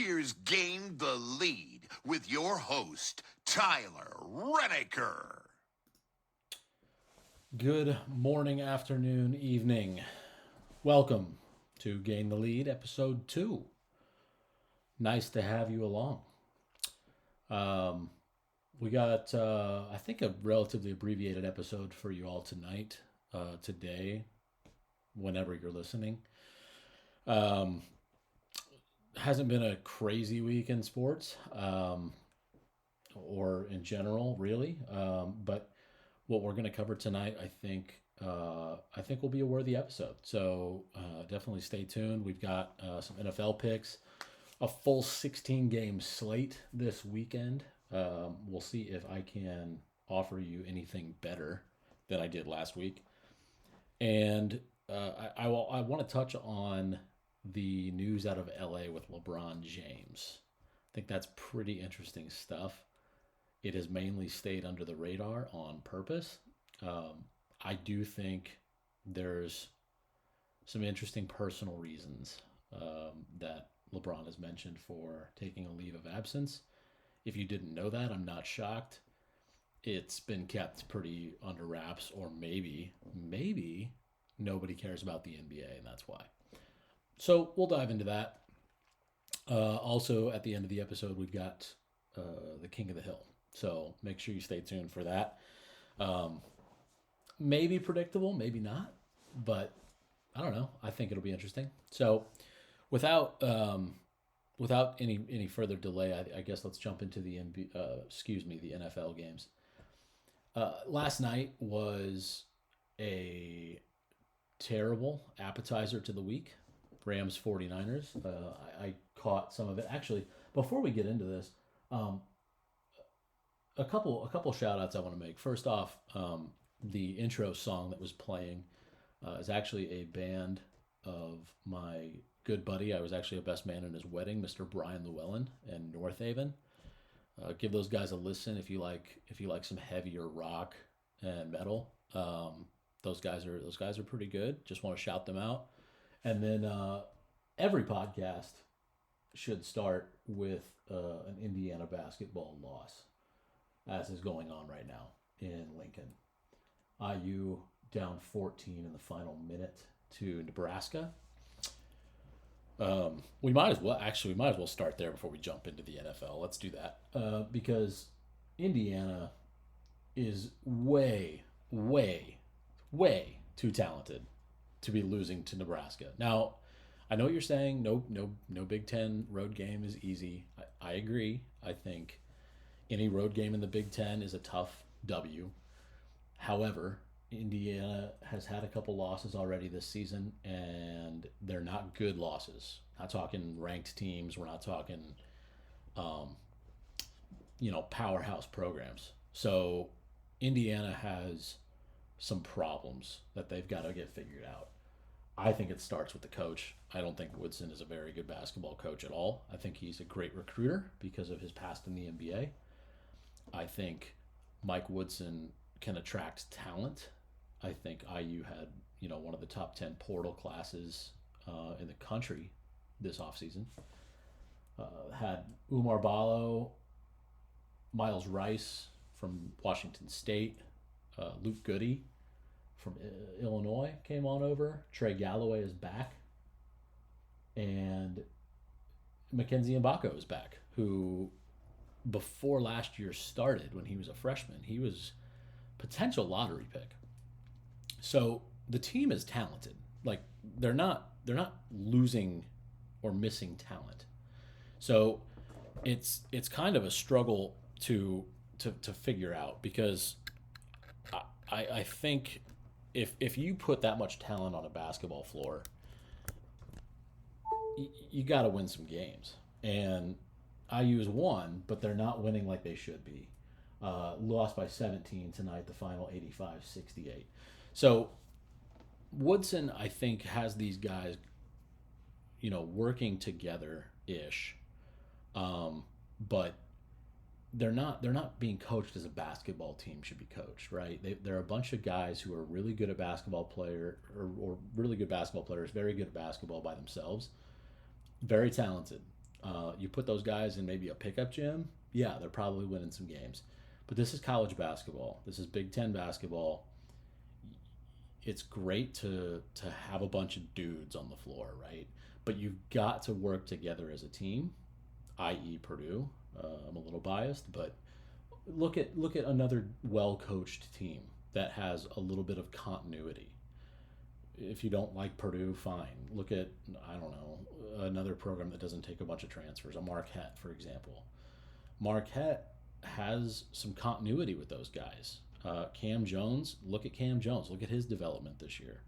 Here's Gain the Lead with your host, Tyler Renicker. Good morning, afternoon, evening. Welcome to Gain the Lead, episode 2. Nice to have you along. We got, I think, a relatively abbreviated episode for you all tonight, today, whenever you're listening. Hasn't been a crazy week in sports, or in general, really. But what we're going to cover tonight, I think will be a worthy episode. So definitely stay tuned. We've got some NFL picks, a full 16-game slate this weekend. We'll see if I can offer you anything better than I did last week. And I want to touch on the news out of LA with LeBron James. I think that's pretty interesting stuff. It has mainly stayed under the radar on purpose. I do think there's some interesting personal reasons that LeBron has mentioned for taking a leave of absence. If you didn't know that, I'm not shocked. It's been kept pretty under wraps, or maybe nobody cares about the NBA, and that's why. So we'll dive into that. Also, at the end of the episode, we've got the King of the Hill. So make sure you stay tuned for that. Maybe predictable, maybe not, but I don't know. I think it'll be interesting. So without any further delay, I guess let's jump into the NFL games. Last night was a terrible appetizer to the week. Rams 49ers. I caught some of it. Actually, before we get into this, a couple shout outs I want to make. First off, the intro song that was playing is actually a band of my good buddy. I was actually a best man in his wedding, Mr. Brian Llewellyn in North Haven. Give those guys a listen if you like some heavier rock and metal. Those guys are pretty good. Just want to shout them out. And then every podcast should start with an Indiana basketball loss, as is going on right now in Lincoln. IU down 14 in the final minute to Nebraska. We might as well start there before we jump into the NFL. Let's do that because Indiana is way too talented to be losing to Nebraska. Now, I know what you're saying. No Big Ten road game is easy. I agree. I think any road game in the Big Ten is a tough W. However, Indiana has had a couple losses already this season, and they're not good losses. Not talking ranked teams. We're not talking, powerhouse programs. So Indiana has some problems that they've got to get figured out. I think it starts with the coach. I don't think Woodson is a very good basketball coach at all. I think he's a great recruiter because of his past in the NBA. I think Mike Woodson can attract talent. I think IU had, one of the top 10 portal classes in the country this offseason. Had Umar Ballo, Miles Rice from Washington State, Luke Goody from Illinois came on over. Trey Galloway is back. And Mackenzie Mbako is back, who before last year started, when he was a freshman, he was potential lottery pick. So the team is talented. Like they're not losing or missing talent. So it's kind of a struggle to figure out, because I think if you put that much talent on a basketball floor, you got to win some games. And IU is won, but they're not winning like they should be. Lost by 17 tonight, the final 85-68. So Woodson, I think, has these guys, working together-ish, but they're not being coached as a basketball team should be coached, right? They're a bunch of guys who are really good at basketball or really good basketball players, very good at basketball by themselves, very talented. You put those guys in maybe a pickup gym, yeah, they're probably winning some games. But this is college basketball. This is Big Ten basketball. It's great to have a bunch of dudes on the floor, right? But you've got to work together as a team, i.e., Purdue. I'm a little biased, but look at another well coached team that has a little bit of continuity. If you don't like Purdue, fine. Look at, I don't know, another program that doesn't take a bunch of transfers, a Marquette, for example. Marquette has some continuity with those guys. Cam Jones, look at Cam Jones. Look at his development this year.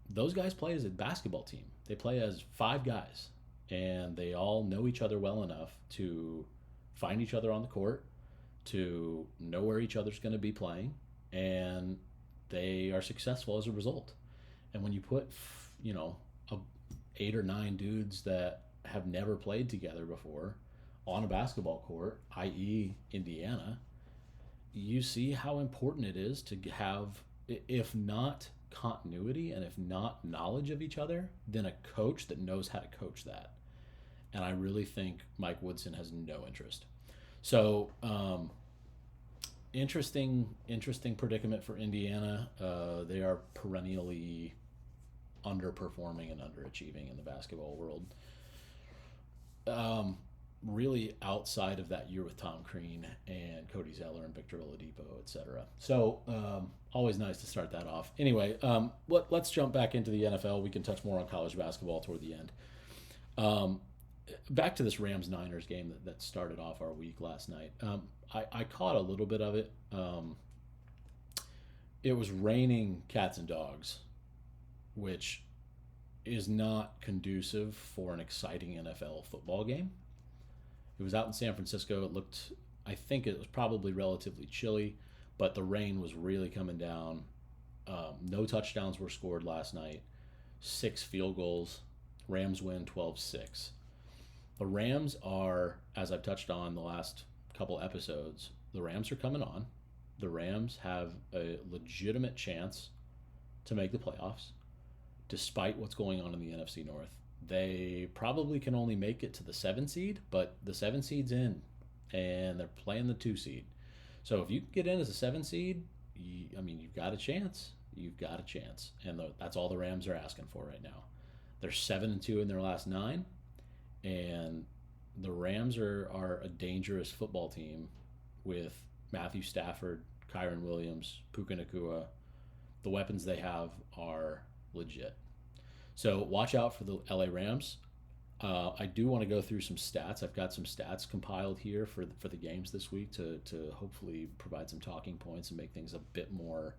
Those guys play as a basketball team. They play as five guys, and they all know each other well enough to find each other on the court, to know where each other's going to be playing, and they are successful as a result. And when you put, a 8 or 9 dudes that have never played together before on a basketball court, i.e., Indiana, you see how important it is to have, if not continuity and if not knowledge of each other, then a coach that knows how to coach that. And I really think Mike Woodson has no interest. So, interesting predicament for Indiana. They are perennially underperforming and underachieving in the basketball world. Really outside of that year with Tom Crean and Cody Zeller and Victor Oladipo, etc. So always nice to start that off. Anyway, let's jump back into the NFL. We can touch more on college basketball toward the end. Back to this Rams-Niners game that started off our week last night. I caught a little bit of it. It was raining cats and dogs, which is not conducive for an exciting NFL football game. It was out in San Francisco. I think it was probably relatively chilly, but the rain was really coming down. No touchdowns were scored last night. 6 field goals. Rams win 12-6. The Rams are, as I've touched on the last couple episodes, the Rams are coming on. The Rams have a legitimate chance to make the playoffs, despite what's going on in the NFC North. They probably can only make it to the 7 seed, but the 7 seed's in, and they're playing the 2 seed. So if you get in as a 7 seed, you've got a chance. You've got a chance, and that's all the Rams are asking for right now. They're 7-2 in their last 9, and the Rams are a dangerous football team with Matthew Stafford, Kyron Williams, Puka Nacua. The weapons they have are legit. So watch out for the LA Rams. I do want to go through some stats. I've got some stats compiled here for the games this week to hopefully provide some talking points and make things a bit more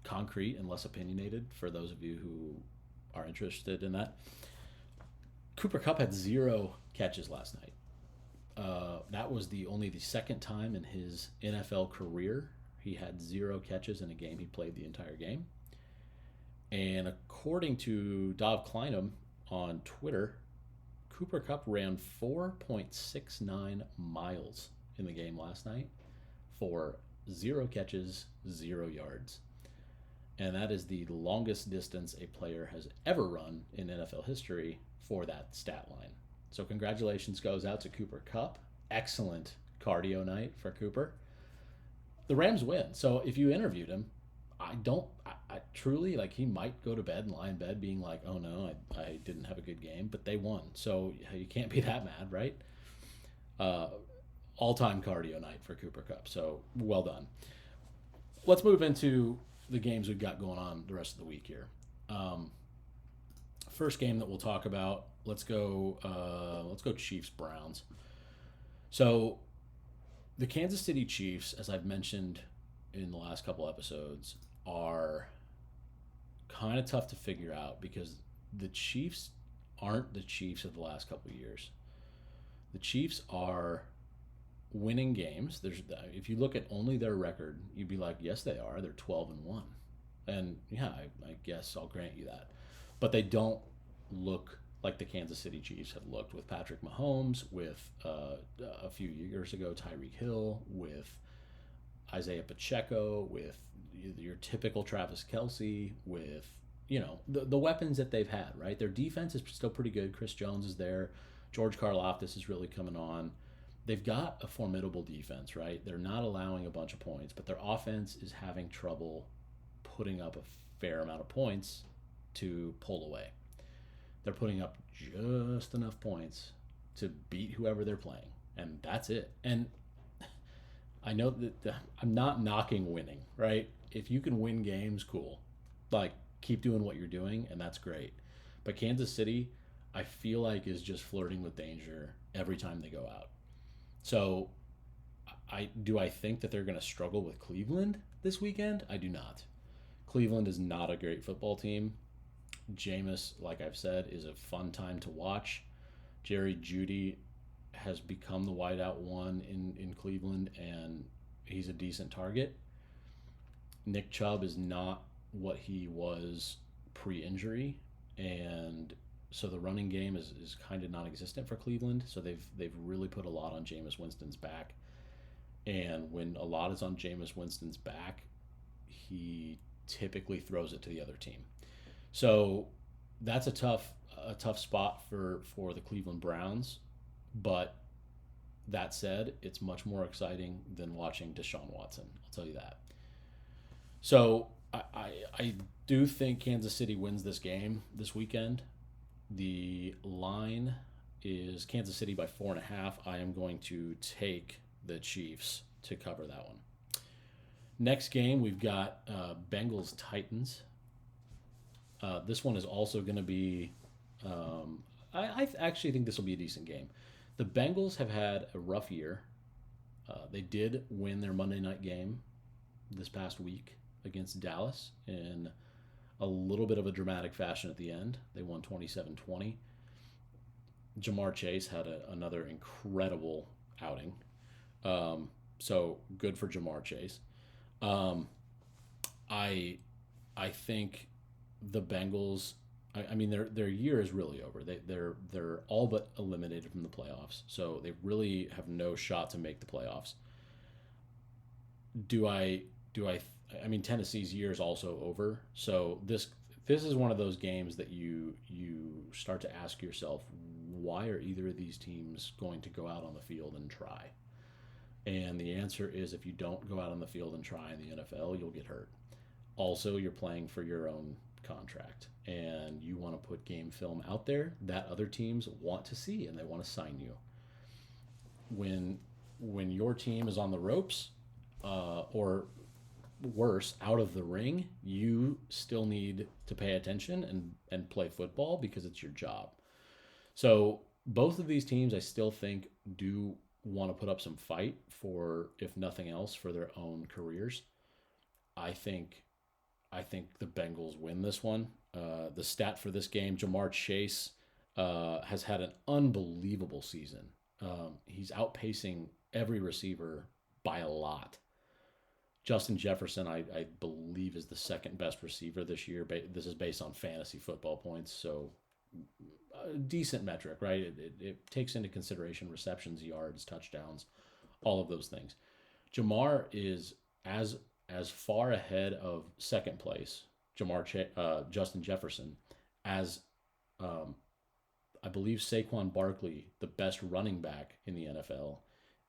concrete and less opinionated for those of you who are interested in that. Cooper Kupp had 0 catches last night. That was only the second time in his NFL career he had 0 catches in a game he played the entire game. And according to Dov Kleinum on Twitter, Cooper Kupp ran 4.69 miles in the game last night for 0 catches, 0 yards. And that is the longest distance a player has ever run in NFL history for that stat line. So congratulations goes out to Cooper Kupp. Excellent cardio night for Cooper. The Rams win. So if you interviewed him, I truly, he might go to bed and lie in bed being like, oh no, I didn't have a good game, but they won. So you can't be that mad, right? All-time cardio night for Cooper Kupp. So well done. Let's move into the games we've got going on the rest of the week here. First game that we'll talk about, let's go Chiefs-Browns. So the Kansas City Chiefs, as I've mentioned in the last couple episodes, are kind of tough to figure out because the Chiefs aren't the Chiefs of the last couple of years. The Chiefs are winning games. If you look at only their record, you'd be like, yes, they are. They're 12-1. And yeah, I guess I'll grant you that. But they don't look like the Kansas City Chiefs have looked with Patrick Mahomes, with a few years ago Tyreek Hill, with Isaiah Pacheco, with your typical Travis Kelce, with the weapons that they've had, right? Their defense is still pretty good. Chris Jones is there. George Karlaftis is really coming on. They've got a formidable defense, right? They're not allowing a bunch of points, but their offense is having trouble putting up a fair amount of points to pull away. They're putting up just enough points to beat whoever they're playing, and that's it. And I know that I'm not knocking winning, right? If you can win games, cool. Like, keep doing what you're doing, and that's great. But Kansas City, I feel like, is just flirting with danger every time they go out. So, I think that they're going to struggle with Cleveland this weekend? I do not. Cleveland is not a great football team. Jameis, like I've said, is a fun time to watch. Jerry Jeudy has become the wideout one in Cleveland, and he's a decent target. Nick Chubb is not what he was pre-injury, and so the running game is kind of non-existent for Cleveland. So they've really put a lot on Jameis Winston's back, and when a lot is on Jameis Winston's back, he typically throws it to the other team. So that's a tough spot for the Cleveland Browns. But that said, it's much more exciting than watching Deshaun Watson. I'll tell you that. So I do think Kansas City wins this game this weekend. The line is Kansas City by 4.5. I am going to take the Chiefs to cover that one. Next game, we've got Bengals Titans. This one is also going to be. I actually think this will be a decent game. The Bengals have had a rough year. They did win their Monday night game this past week against Dallas in a little bit of a dramatic fashion at the end. They won 27-20. Jamar Chase had another incredible outing. So good for Jamar Chase. I think the Bengals. I mean, their year is really over. They're all but eliminated from the playoffs, so they really have no shot to make the playoffs. I mean, Tennessee's year is also over, so this is one of those games that you start to ask yourself, why are either of these teams going to go out on the field and try? And the answer is, if you don't go out on the field and try in the NFL, you'll get hurt. Also, you're playing for your own contract, and you want to put game film out there that other teams want to see, and they want to sign you. When your team is on the ropes, or worse, out of the ring, you still need to pay attention and play football because it's your job. So both of these teams, I still think, do want to put up some fight for, if nothing else, for their own careers. I think the Bengals win this one. The stat for this game, Jamar Chase has had an unbelievable season. He's outpacing every receiver by a lot. Justin Jefferson, I believe, is the second best receiver this year. This is based on fantasy football points, so a decent metric, right? It takes into consideration receptions, yards, touchdowns, all of those things. Jamar is as far ahead of second place, Justin Jefferson, as I believe Saquon Barkley, the best running back in the NFL,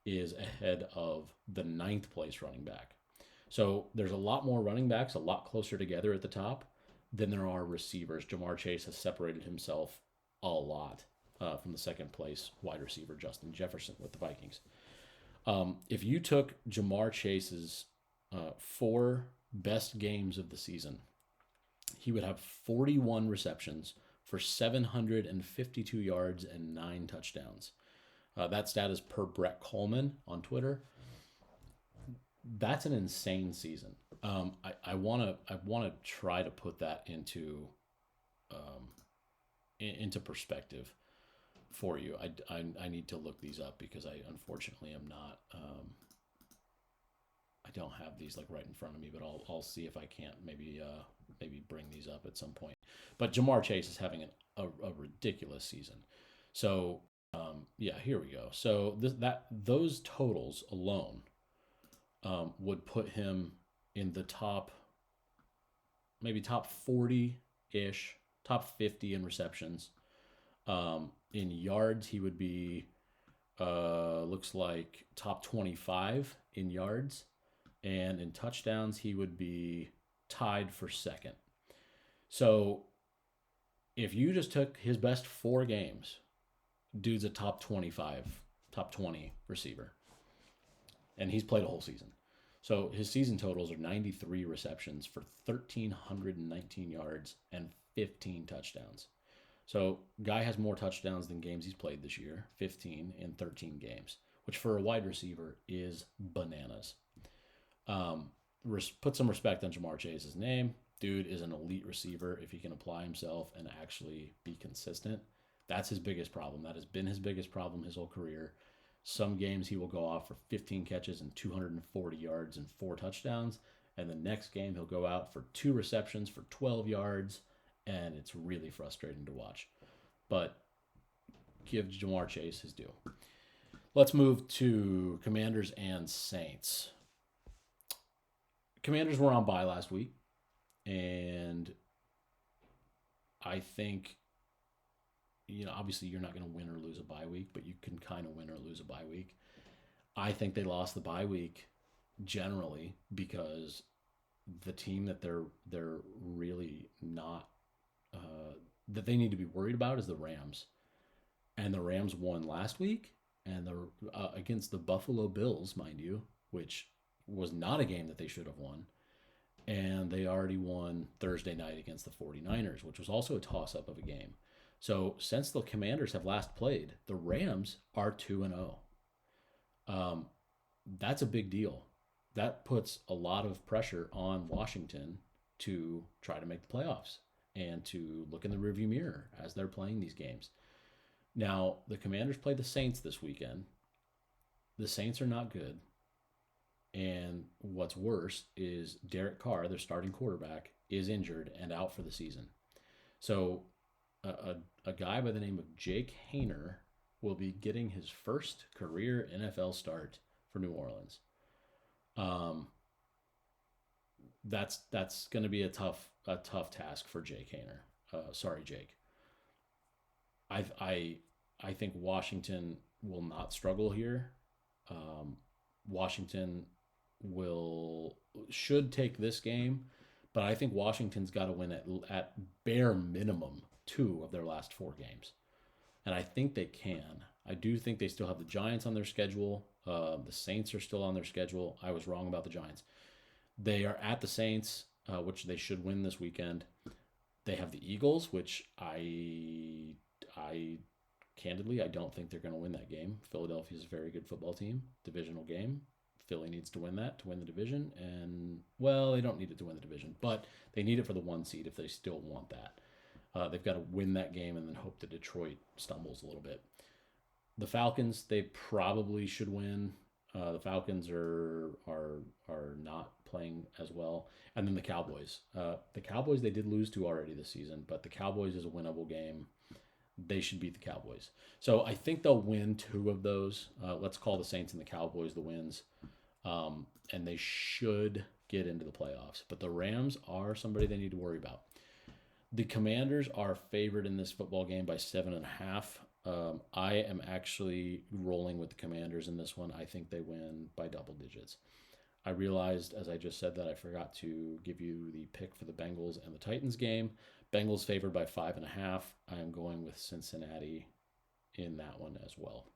is ahead of the 9th place running back. So there's a lot more running backs, a lot closer together at the top than there are receivers. Jamar Chase has separated himself a lot from the second place wide receiver, Justin Jefferson, with the Vikings. If you took Jamar Chase's 4 best games of the season, he would have 41 receptions for 752 yards and 9 touchdowns. That stat is per Brett Coleman on Twitter. That's an insane season. I want to try to put that into perspective for you. I need to look these up because I unfortunately am not. I don't have these like right in front of me, but I'll see if I can't maybe bring these up at some point. But Jamar Chase is having a ridiculous season. So yeah, here we go. So those totals alone would put him in the top 40 ish, top 50 in receptions. In yards, he would be, looks like top 25 in yards. And in touchdowns, he would be tied for second. So if you just took his best 4 games, dude's a top 25, top 20 receiver. And he's played a whole season. So his season totals are 93 receptions for 1,319 yards and 15 touchdowns. So guy has more touchdowns than games he's played this year, 15 in 13 games, which for a wide receiver is bananas. Put some respect on Jamar Chase's name. Dude is an elite receiver if he can apply himself and actually be consistent. That's his biggest problem. That has been his biggest problem his whole career. Some games he will go off for 15 catches and 240 yards and 4 touchdowns. And the next game he'll go out for 2 receptions for 12 yards. And it's really frustrating to watch. But give Jamar Chase his due. Let's move to Commanders and Saints. Commanders were on bye last week. And I think, obviously you're not going to win or lose a bye week, but you can kind of win or lose a bye week. I think they lost the bye week generally because the team that they're really not that they need to be worried about is the Rams. And the Rams won last week, and they're against the Buffalo Bills, mind you, which was not a game that they should have won. And they already won Thursday night against the 49ers, which was also a toss-up of a game. So since the Commanders have last played, the Rams are 2-0. That's a big deal. That puts a lot of pressure on Washington to try to make the playoffs and to look in the rearview mirror as they're playing these games. Now, the Commanders play the Saints this weekend. The Saints are not good. And what's worse is Derek Carr, their starting quarterback, is injured and out for the season. So a guy by the name of Jake Haener will be getting his first career NFL start for New Orleans. That's going to be a tough task for Jake Haener. Sorry, Jake. I think Washington will not struggle here. Washington should take this game, but I think Washington's got to win at bare minimum 2 of their last 4 games. And I think they can. I do think they still have the Giants on their schedule. The Saints are still on their schedule. I was wrong about the Giants. They are at the Saints, which they should win this weekend. They have the Eagles, which I candidly, I don't think they're going to win that game. Philadelphia's a very good football team, divisional game. Philly needs to win that to win the division. And, well, they don't need it to win the division, but they need it for the 1 seed if they still want that. They've got to win that game and then hope that Detroit stumbles a little bit. The Falcons, they probably should win. The Falcons are not playing as well. And then the Cowboys. The Cowboys they did lose to already this season, but the Cowboys is a winnable game. They should beat the Cowboys. So I think they'll win 2 of those. Let's call the Saints and the Cowboys the wins. And they should get into the playoffs. But the Rams are somebody they need to worry about. The Commanders are favored in this football game by 7.5. I am actually rolling with the Commanders in this one. I think they win by double digits. I realized, as I just said, that I forgot to give you the pick for the Bengals and the Titans game. Bengals favored by 5.5. I am going with Cincinnati in that one as well.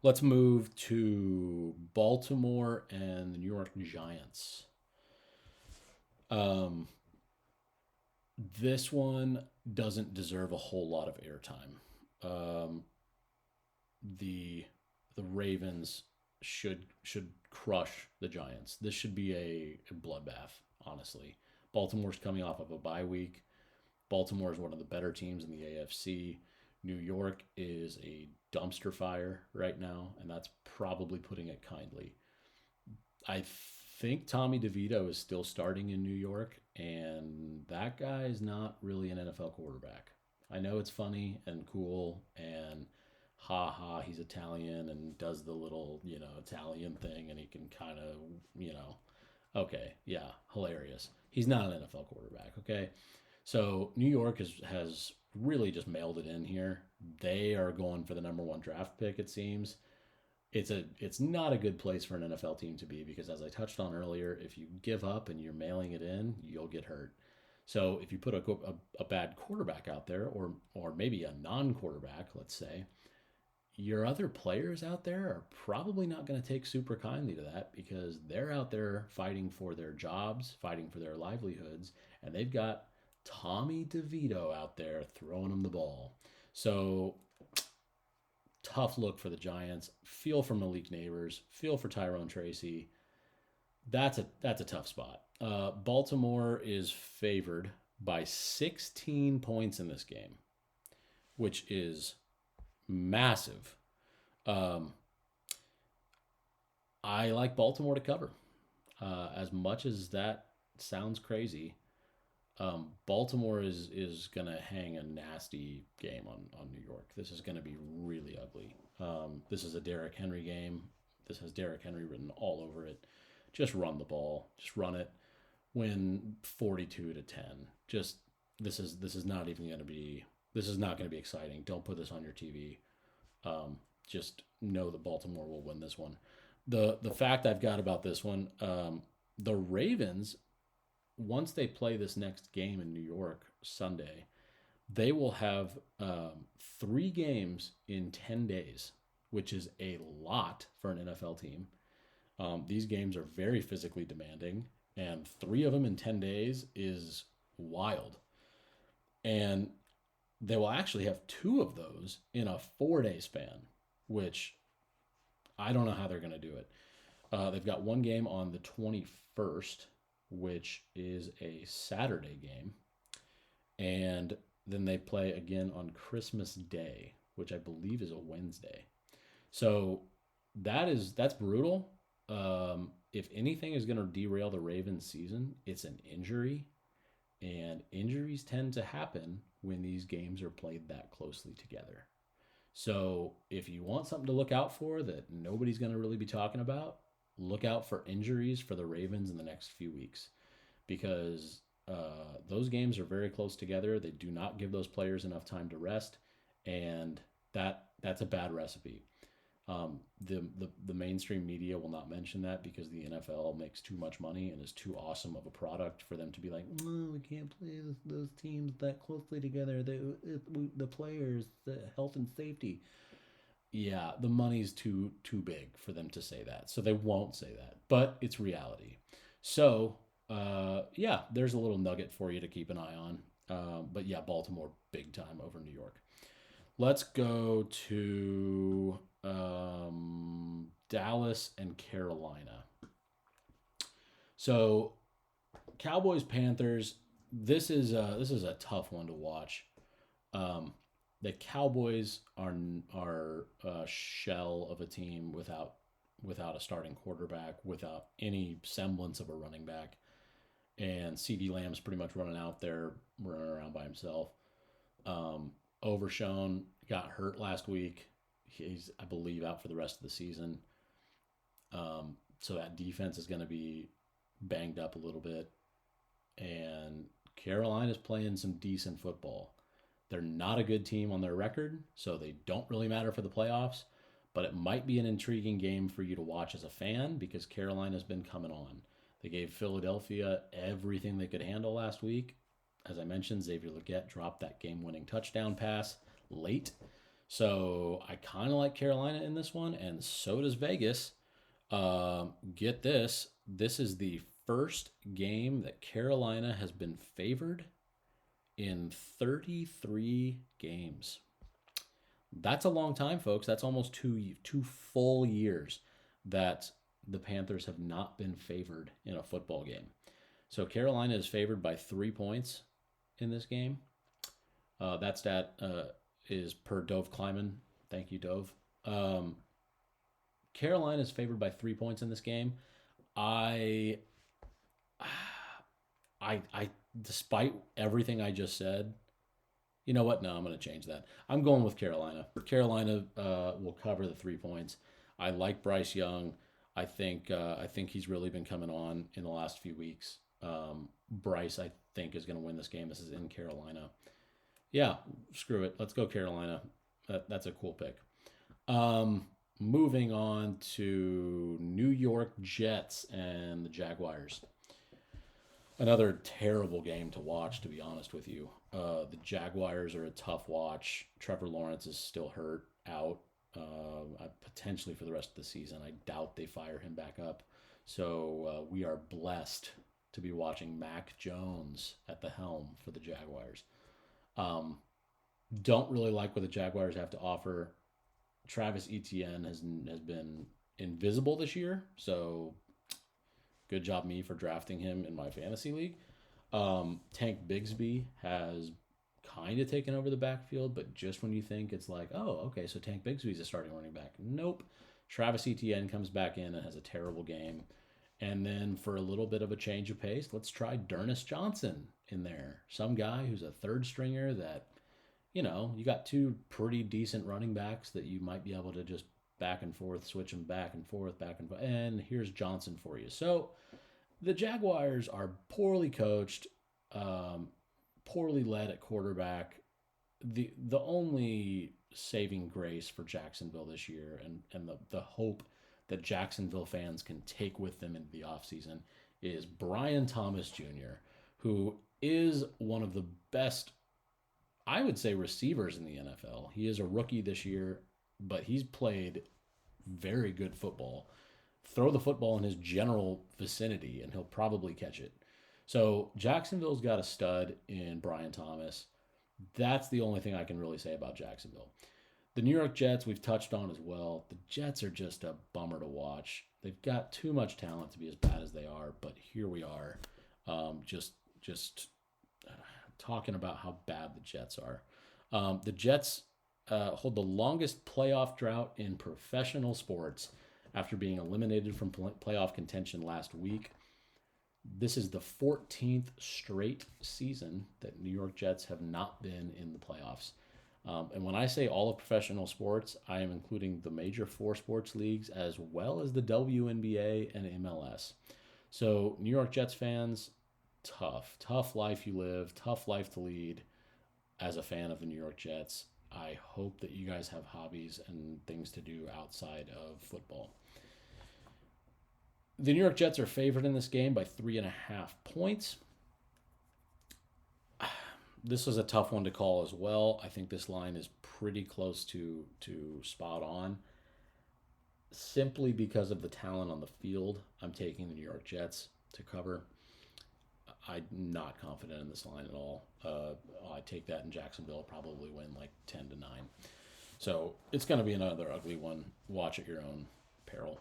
Let's move to Baltimore and the New York Giants. This one doesn't deserve a whole lot of airtime. The Ravens should crush the Giants. This should be a bloodbath, honestly. Baltimore's coming off of a bye week. Baltimore is one of the better teams in the AFC. New York is a dumpster fire right now, and that's probably putting it kindly. I think Tommy DeVito is still starting in New York, and that guy is not really an NFL quarterback. I know it's funny and cool, and he's Italian and does the little, Italian thing, and he can kind of, okay, yeah, hilarious. He's not an NFL quarterback, okay? So New York has really just mailed it in here. They are going for the number one draft pick, it seems. It's not a good place for an NFL team to be because, as I touched on earlier, if you give up and you're mailing it in, you'll get hurt. So if you put a bad quarterback out there, or maybe a non-quarterback, let's say, your other players out there are probably not going to take super kindly to that because they're out there fighting for their jobs, fighting for their livelihoods, and they've got Tommy DeVito out there throwing them the ball. So tough look for the Giants. Feel for Malik Neighbors. Feel for Tyrone Tracy. That's a tough spot. Baltimore is favored by 16 points in this game, which is massive. I like Baltimore to cover. As much as that sounds crazy, Baltimore is going to hang a nasty game on New York. This is going to be really ugly. This is a Derrick Henry game. This has Derrick Henry written all over it. Just run the ball. Just run it. Win 42-10. Just this is not even going to be. This is not going to be exciting. Don't put this on your TV. Just know that Baltimore will win this one. The fact I've got about this one, the Ravens, once they play this next game in New York Sunday, they will have 3 games in 10 days, which is a lot for an NFL team. These games are very physically demanding, and 3 of them in 10 days is wild. And they will actually have 2 of those in a 4-day span, which I don't know how they're going to do it. They've got one game on the 21st, which is a Saturday game. And then they play again on Christmas Day, which I believe is a Wednesday. So that's brutal. If anything is going to derail the Ravens season, it's an injury. And injuries tend to happen when these games are played that closely together. So if you want something to look out for that nobody's going to really be talking about, look out for injuries for the Ravens in the next few weeks because those games are very close together. They do not give those players enough time to rest, and that's a bad recipe. The mainstream media will not mention that because the NFL makes too much money and is too awesome of a product for them to be like, we can't play those teams that closely together. The players, the health and safety. Yeah, the money's too big for them to say that, so they won't say that. But it's reality. So yeah, there's a little nugget for you to keep an eye on. But yeah, Baltimore big time over New York. Let's go to Dallas and Carolina. So Cowboys Panthers. This is a tough one to watch. The Cowboys are a shell of a team without a starting quarterback, without any semblance of a running back, and CeeDee Lamb's pretty much running around by himself. Overshown got hurt last week. He's, I believe, out for the rest of the season. So that defense is going to be banged up a little bit. And Carolina's playing some decent football. They're not a good team on their record, so they don't really matter for the playoffs. But it might be an intriguing game for you to watch as a fan because Carolina's been coming on. They gave Philadelphia everything they could handle last week. As I mentioned, Xavier Legette dropped that game-winning touchdown pass late. So I kind of like Carolina in this one, and so does Vegas. Get this. This is the first game that Carolina has been favored in 33 games. That's a long time, folks. That's almost two full years that the Panthers have not been favored in a football game. So Carolina is favored by 3 points in this game. That stat is per Dove Kleiman. Thank you, Dove. Carolina is favored by 3 points in this game. I despite everything I just said, you know what? No, I'm going to change that. I'm going with Carolina. Carolina will cover the 3 points. I like Bryce Young. I think he's really been coming on in the last few weeks. Bryce, think is going to win this game. This is in Carolina. Yeah, screw it. Let's go Carolina. That's a cool pick. Moving on to New York Jets and the Jaguars. Another terrible game to watch, to be honest with you. The Jaguars are a tough watch. Trevor Lawrence is still hurt, out, potentially for the rest of the season. I doubt they fire him back up. So we are blessed to be watching Mac Jones at the helm for the Jaguars. Don't really like what the Jaguars have to offer. Travis Etienne has been invisible this year, so good job me for drafting him in my fantasy league. Tank Bigsby has kind of taken over the backfield, but just when you think it's like, oh, okay, so Tank Bigsby's a starting running back. Nope. Travis Etienne comes back in and has a terrible game. And then for a little bit of a change of pace, let's try D'Ernest Johnson in there. Some guy who's a third stringer that, you got two pretty decent running backs that you might be able to just back and forth, switch them back and forth, and here's Johnson for you. So the Jaguars are poorly coached, poorly led at quarterback. The only saving grace for Jacksonville this year and the hope that Jacksonville fans can take with them into the offseason is Brian Thomas Jr., who is one of the best, I would say, receivers in the NFL. He is a rookie this year, but he's played very good football. Throw the football in his general vicinity, and he'll probably catch it. So Jacksonville's got a stud in Brian Thomas. That's the only thing I can really say about Jacksonville. The New York Jets we've touched on as well. The Jets are just a bummer to watch. They've got too much talent to be as bad as they are, but here we are, just talking about how bad the Jets are. The Jets hold the longest playoff drought in professional sports after being eliminated from playoff contention last week. This is the 14th straight season that New York Jets have not been in the playoffs. And when I say all of professional sports, I am including the major four sports leagues as well as the WNBA and MLS. So New York Jets fans, tough life you live, tough life to lead as a fan of the New York Jets. I hope that you guys have hobbies and things to do outside of football. The New York Jets are favored in this game by 3.5 points. This was a tough one to call as well. I think this line is pretty close to spot on. Simply because of the talent on the field, I'm taking the New York Jets to cover. I'm not confident in this line at all. I take that in Jacksonville, probably win like 10-9. So it's going to be another ugly one. Watch at your own peril.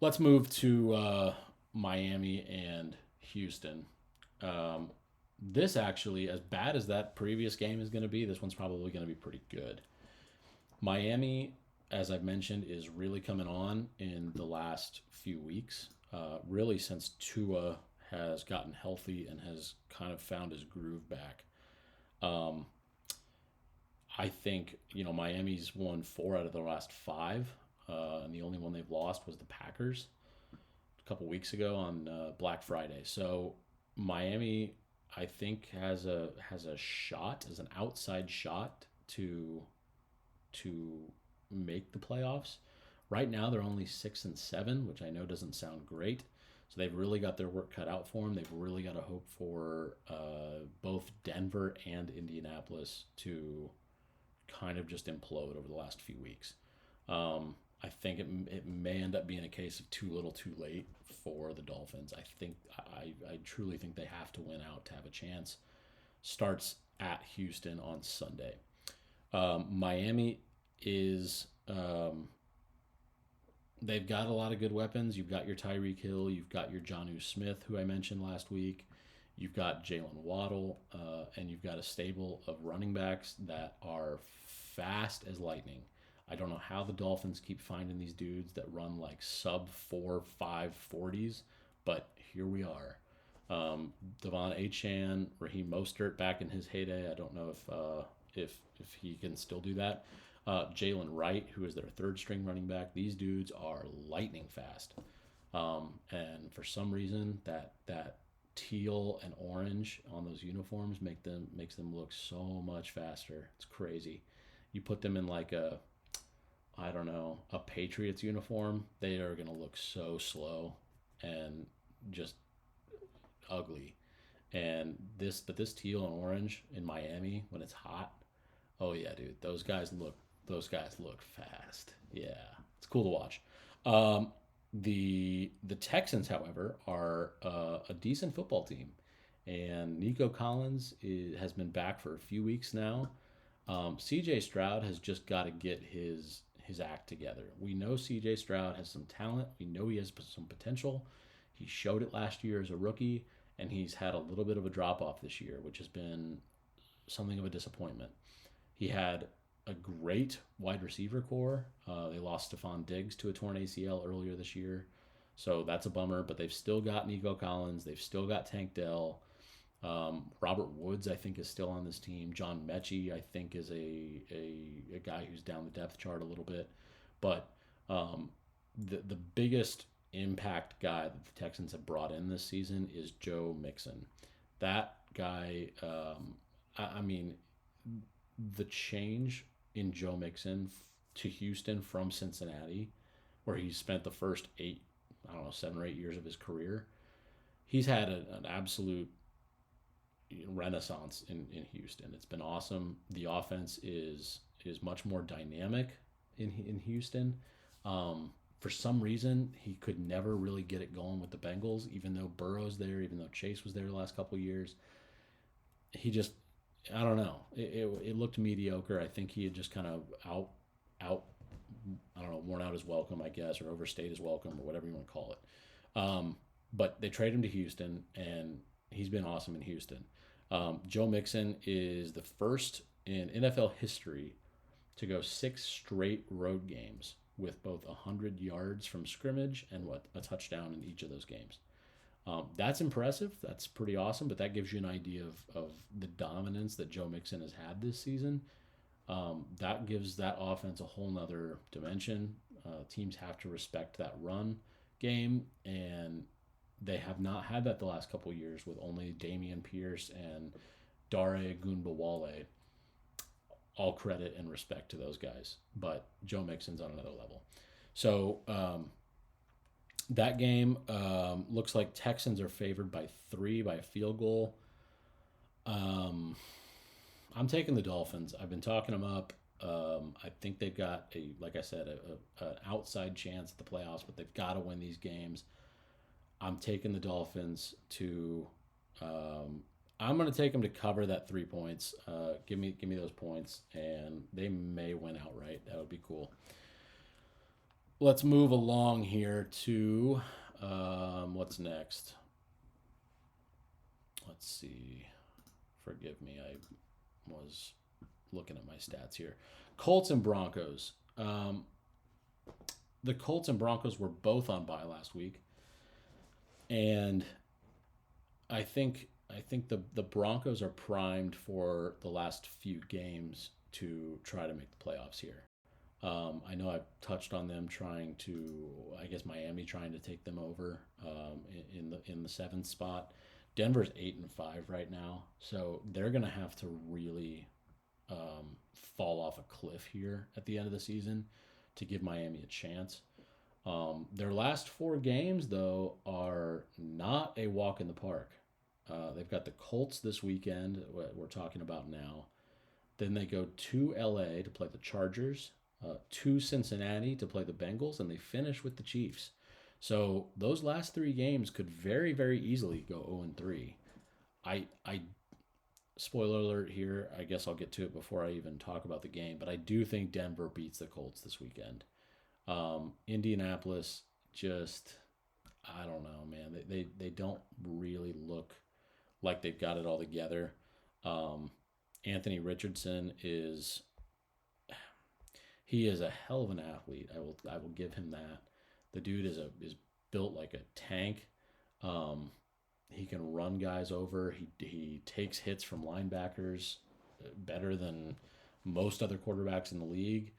Let's move to Miami and Houston. This actually, as bad as that previous game is going to be, this one's probably going to be pretty good. Miami, as I've mentioned, is really coming on in the last few weeks. Really since Tua has gotten healthy and has kind of found his groove back. I think, Miami's won 4 out of the last 5, and the only one they've lost was the Packers a couple weeks ago on Black Friday. So Miami, I think, has a shot, as an outside shot to make the playoffs. Right now, they're only 6-7, which I know doesn't sound great. So they've really got their work cut out for them. They've really got to hope for both Denver and Indianapolis to kind of just implode over the last few weeks. I think it may end up being a case of too little too late for the Dolphins. I truly think they have to win out to have a chance. Starts at Houston on Sunday. Miami is... they've got a lot of good weapons. You've got your Tyreek Hill. You've got your Jonnu Smith, who I mentioned last week. You've got Jalen Waddle. And you've got a stable of running backs that are fast as lightning. I don't know how the Dolphins keep finding these dudes that run like sub 4.5 40s, but here we are. Devon Achane, Raheem Mostert back in his heyday. I don't know if he can still do that. Jalen Wright, who is their third string running back. These dudes are lightning fast. And for some reason, that teal and orange on those uniforms makes them look so much faster. It's crazy. You put them in like a, I don't know, a Patriots uniform, they are going to look so slow and just ugly. And this teal and orange in Miami when it's hot, oh yeah, dude, those guys look fast. Yeah, it's cool to watch. Um, the Texans, however, are a decent football team, and Nico Collins has been back for a few weeks now. C.J. Stroud has just got to get his act together. We know C.J. Stroud has some talent. We know he has some potential. He showed it last year as a rookie, and he's had a little bit of a drop off this year, which has been something of a disappointment. He had a great wide receiver core. They lost Stephon Diggs to a torn ACL earlier this year, so that's a bummer. But they've still got Nico Collins. They've still got Tank Dell. Robert Woods, I think, is still on this team. John Mechie, I think, is a guy who's down the depth chart a little bit. But the biggest impact guy that the Texans have brought in this season is Joe Mixon. That guy, I mean, the change in Joe Mixon to Houston from Cincinnati, where he spent the first 7 or 8 years of his career, he's had an absolute renaissance in Houston. It's been awesome. The offense is much more dynamic in Houston. For some reason, he could never really get it going with the Bengals, even though Burrow's there, even though Chase was there the last couple of years. He just, I don't know. It looked mediocre. I think he had just kind of I don't know, worn out his welcome, I guess, or overstayed his welcome, or whatever you want to call it. But they traded him to Houston, and he's been awesome in Houston. Joe Mixon is the first in NFL history to go 6 straight road games with both 100 yards from scrimmage and a touchdown in each of those games. That's impressive. That's pretty awesome, but that gives you an idea of the dominance that Joe Mixon has had this season. That gives that offense a whole nother dimension. Teams have to respect that run game, and they have not had that the last couple of years with only Damian Pierce and Dare Gunbowale. All credit and respect to those guys, but Joe Mixon's on another level. So that game looks like Texans are favored by 3 by a field goal. I'm taking the Dolphins. I've been talking them up. I think they've got like I said, an outside chance at the playoffs, but they've got to win these games. I'm taking the Dolphins to. I'm going to take them to cover that 3 points. Give me those points, and they may win outright. That would be cool. Let's move along here to what's next. Let's see. Forgive me, I was looking at my stats here. Colts and Broncos. The Colts and Broncos were both on bye last week, and I think the Broncos are primed for the last few games to try to make the playoffs here. I know I've touched on them Miami trying to take them over in the 7th spot. Denver's 8-5 right now, so they're gonna have to really fall off a cliff here at the end of the season to give Miami a chance. Their last 4 games, though, are not a walk in the park. They've got the Colts this weekend, what we're talking about now. Then they go to LA to play the Chargers, to Cincinnati to play the Bengals, and they finish with the Chiefs. So those last 3 games could very, very easily go 0-3. I spoiler alert here, I guess I'll get to it before I even talk about the game, but I do think Denver beats the Colts this weekend. Indianapolis just, I don't know, man. They don't really look like they've got it all together. Anthony Richardson is a hell of an athlete. I will give him that. The dude is built like a tank. He can run guys over. He takes hits from linebackers better than most other quarterbacks in the league,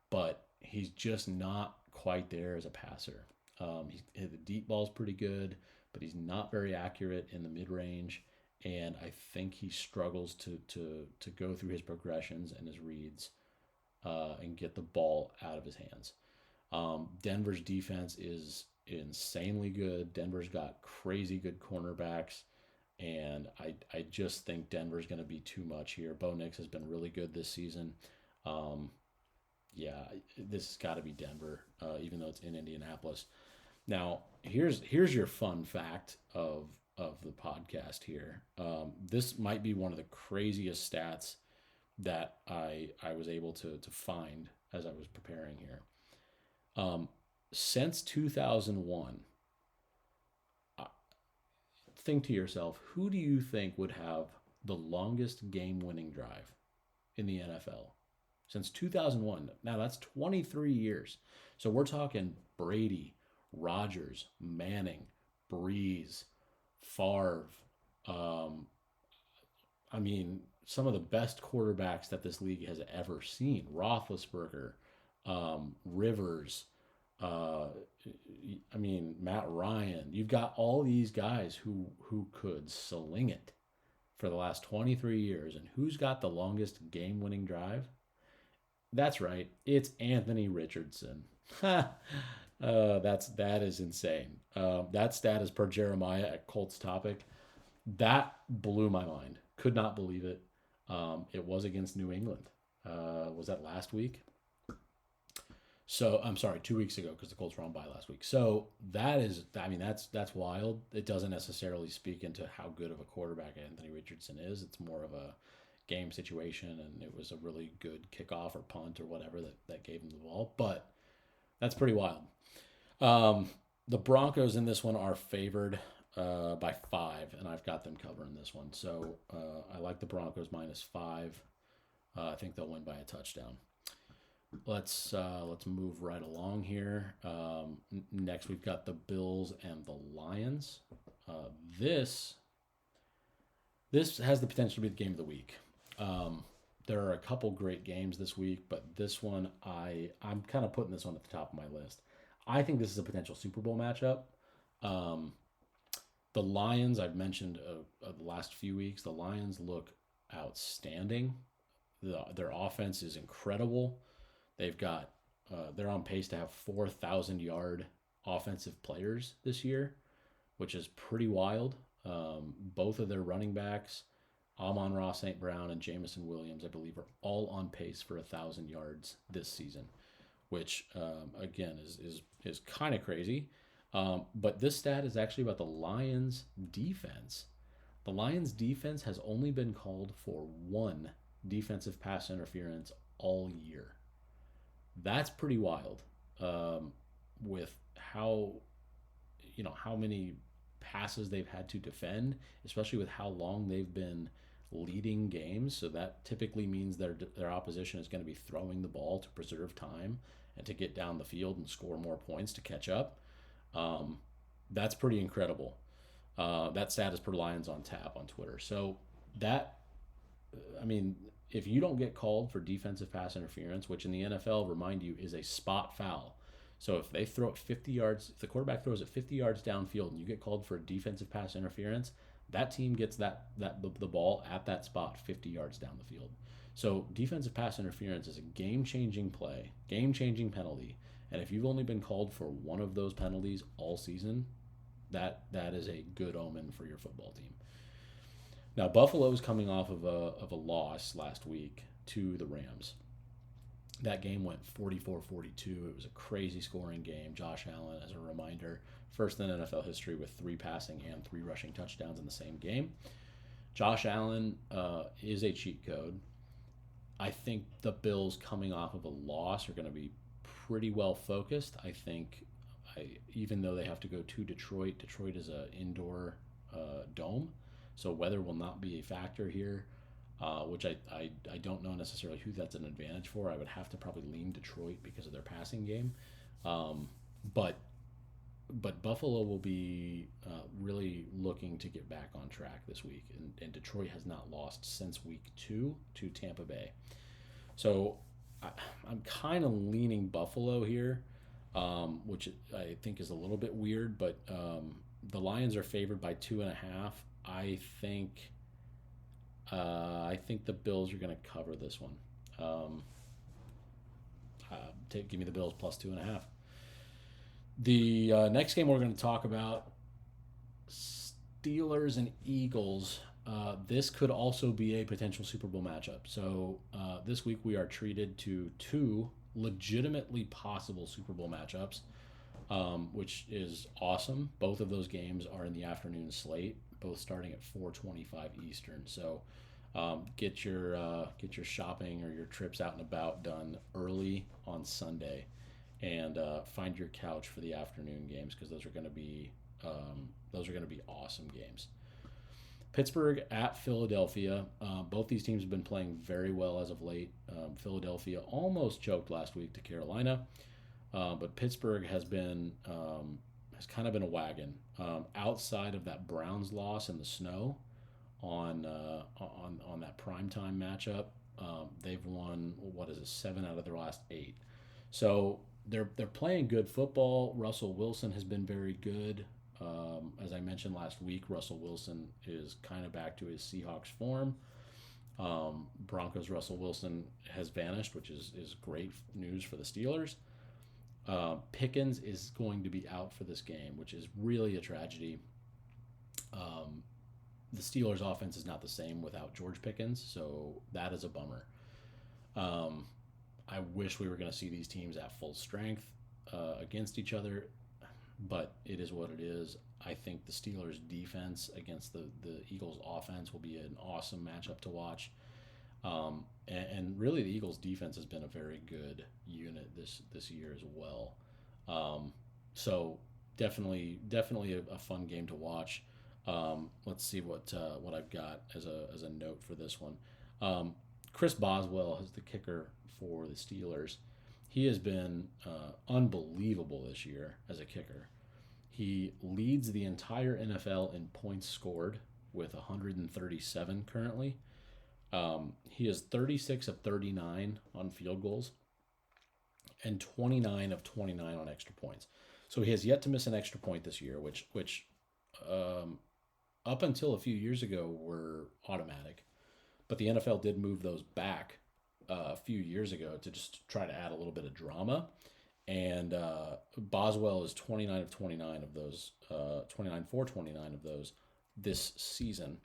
but he's just not quite there as a passer. The deep ball's pretty good, but he's not very accurate in the mid-range, and I think he struggles to go through his progressions and his reads and get the ball out of his hands. Denver's defense is insanely good. Denver's got crazy good cornerbacks, and I just think Denver's going to be too much here. Bo Nix has been really good this season. Yeah, this has got to be Denver, even though it's in Indianapolis. Now, here's your fun fact of the podcast here. This might be one of the craziest stats that I was able to find as I was preparing here. Since 2001, think to yourself, who do you think would have the longest game-winning drive in the NFL? Since 2001. Now, that's 23 years. So we're talking Brady, Rodgers, Manning, Breeze, Favre. I mean, some of the best quarterbacks that this league has ever seen. Roethlisberger, Rivers, Matt Ryan. You've got all these guys who could sling it for the last 23 years. And who's got the longest game-winning drive? That's right. It's Anthony Richardson. That is insane. That stat is per Jeremiah at Colts Topic. That blew my mind. Could not believe it. It was against New England. Was that last week? So I'm sorry, 2 weeks ago, because the Colts were on bye last week. So that's wild. It doesn't necessarily speak into how good of a quarterback Anthony Richardson is. It's more of a game situation, and it was a really good kickoff or punt or whatever that gave him the ball. But that's pretty wild. The Broncos in this one are favored by 5, and I've got them covering this one. So I like the Broncos -5. I think they'll win by a touchdown. Let's move right along here. Next, we've got the Bills and the Lions. This has the potential to be the game of the week. There are a couple great games this week, but this one, I'm kind of putting this one at the top of my list. I think this is a potential Super Bowl matchup. The Lions, I've mentioned the last few weeks, the Lions look outstanding. Their offense is incredible. They're on pace to have 4,000-yard offensive players this year, which is pretty wild. Both of their running backs, Amon-Ra St. Brown and Jamison Williams, I believe, are all on pace for 1,000 yards this season, which, again, is kind of crazy. But this stat is actually about the Lions' defense. The Lions' defense has only been called for 1 defensive pass interference all year. That's pretty wild, with how many passes they've had to defend, especially with how long they've been leading games. So that typically means their opposition is going to be throwing the ball to preserve time and to get down the field and score more points to catch up. That's pretty incredible. That stat is per Lions on Tap on Twitter. So if you don't get called for defensive pass interference, which in the NFL, remind you, is a spot foul. So if they throw it 50 yards, if the quarterback throws it 50 yards downfield and you get called for a defensive pass interference, that team gets the ball at that spot 50 yards down the field. So defensive pass interference is a game-changing play, game-changing penalty. And if you've only been called for one of those penalties all season, that is a good omen for your football team. Now, Buffalo is coming off of a loss last week to the Rams. That game went 44-42. It was a crazy scoring game. Josh Allen, as a reminder, first in NFL history with 3 passing and 3 rushing touchdowns in the same game. Josh Allen is a cheat code. I think the Bills coming off of a loss are going to be pretty well focused. I think even though they have to go to Detroit is an indoor dome. So weather will not be a factor here, which I don't know necessarily who that's an advantage for. I would have to probably lean Detroit because of their passing game. But Buffalo will be really looking to get back on track this week. And Detroit has not lost since week 2 to Tampa Bay. So I'm kind of leaning Buffalo here, which I think is a little bit weird, but The Lions are favored by 2.5. I think the Bills are going to cover this one. Um, Give me the Bills plus 2.5. The next game we're going to talk about, Steelers and Eagles. This could also be a potential Super Bowl matchup. So this week we are treated to two legitimately possible Super Bowl matchups, which is awesome. Both of those games are in the afternoon slate, both starting at 4:25 Eastern. So get your shopping or your trips out and about done early on Sunday, and find your couch for the afternoon games because those are going to be awesome games. Pittsburgh at Philadelphia. Both these teams have been playing very well as of late. Philadelphia almost choked last week to Carolina, but Pittsburgh has kind of been a wagon. Outside of that Browns loss in the snow on that primetime matchup, they've won, what is it, 7 out of their last 8. So they're playing good football. Russell Wilson has been very good. As I mentioned last week, Russell Wilson is kind of back to his Seahawks form. Broncos Russell Wilson has vanished, which is great news for the Steelers. Pickens is going to be out for this game, which is really a tragedy. The Steelers' offense is not the same without George Pickens, so that is a bummer. I wish we were going to see these teams at full strength against each other, but it is what it is. I think the Steelers' defense against the Eagles' offense will be an awesome matchup to watch. And really, the Eagles' defense has been a very good unit this year as well. So definitely a fun game to watch. Let's see what I've got as a note for this one. Chris Boswell is the kicker for the Steelers. He has been unbelievable this year as a kicker. He leads the entire NFL in points scored with 137 currently. He is 36 of 39 on field goals and 29 of 29 on extra points. So he has yet to miss an extra point this year, which up until a few years ago were automatic. But the NFL did move those back a few years ago to just try to add a little bit of drama. And Boswell is 29 of 29 of those, 29 for 29 of those this season.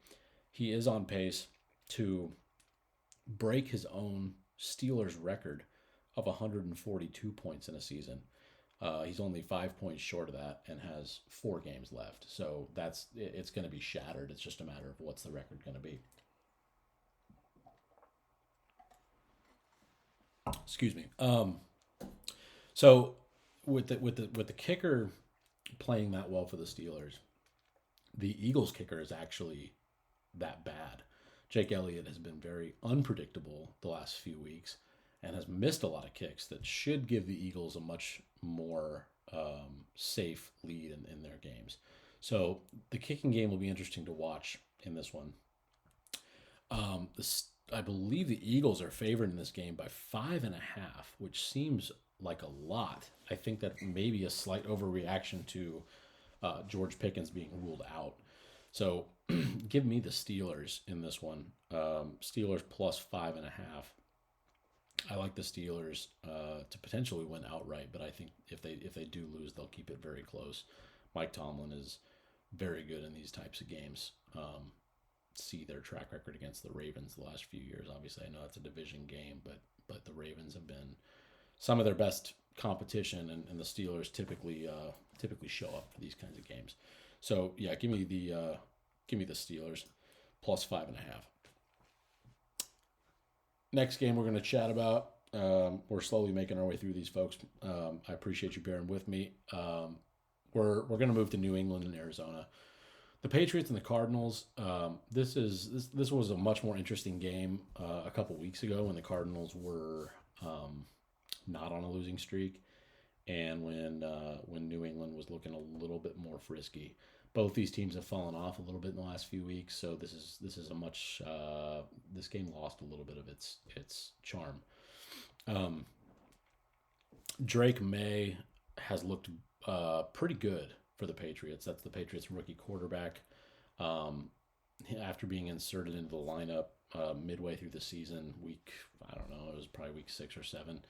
He is on pace to break his own Steelers record of 142 points in a season. He's only 5 points short of that and has 4 games left. So it's going to be shattered. It's just a matter of what's the record going to be. Excuse me. So with the kicker playing that well for the Steelers, the Eagles kicker is actually that bad. Jake Elliott has been very unpredictable the last few weeks and has missed a lot of kicks that should give the Eagles a much more safe lead in their games. So the kicking game will be interesting to watch in this one. I believe the Eagles are favored in this game by 5.5, which seems like a lot. I think that may be a slight overreaction to George Pickens being ruled out. So give me the Steelers in this one. Steelers plus 5.5. I like the Steelers to potentially win outright, but I think if they do lose, they'll keep it very close. Mike Tomlin is very good in these types of games. See their track record against the Ravens the last few years. Obviously, I know it's a division game, but the Ravens have been some of their best competition, and the Steelers typically show up for these kinds of games. So yeah, give me the Steelers plus 5.5. Next game we're going to chat about. We're slowly making our way through these, folks. I appreciate you bearing with me. We're going to move to New England and Arizona. The Patriots and the Cardinals. This was a much more interesting game a couple weeks ago when the Cardinals were not on a losing streak, and when New England was looking a little bit more frisky. Both these teams have fallen off a little bit in the last few weeks, so this is a much this game lost a little bit of its charm. Drake May has looked pretty good for the Patriots. That's the Patriots rookie quarterback. After being inserted into the lineup midway through the season, I don't know, it was probably week 6 or 7.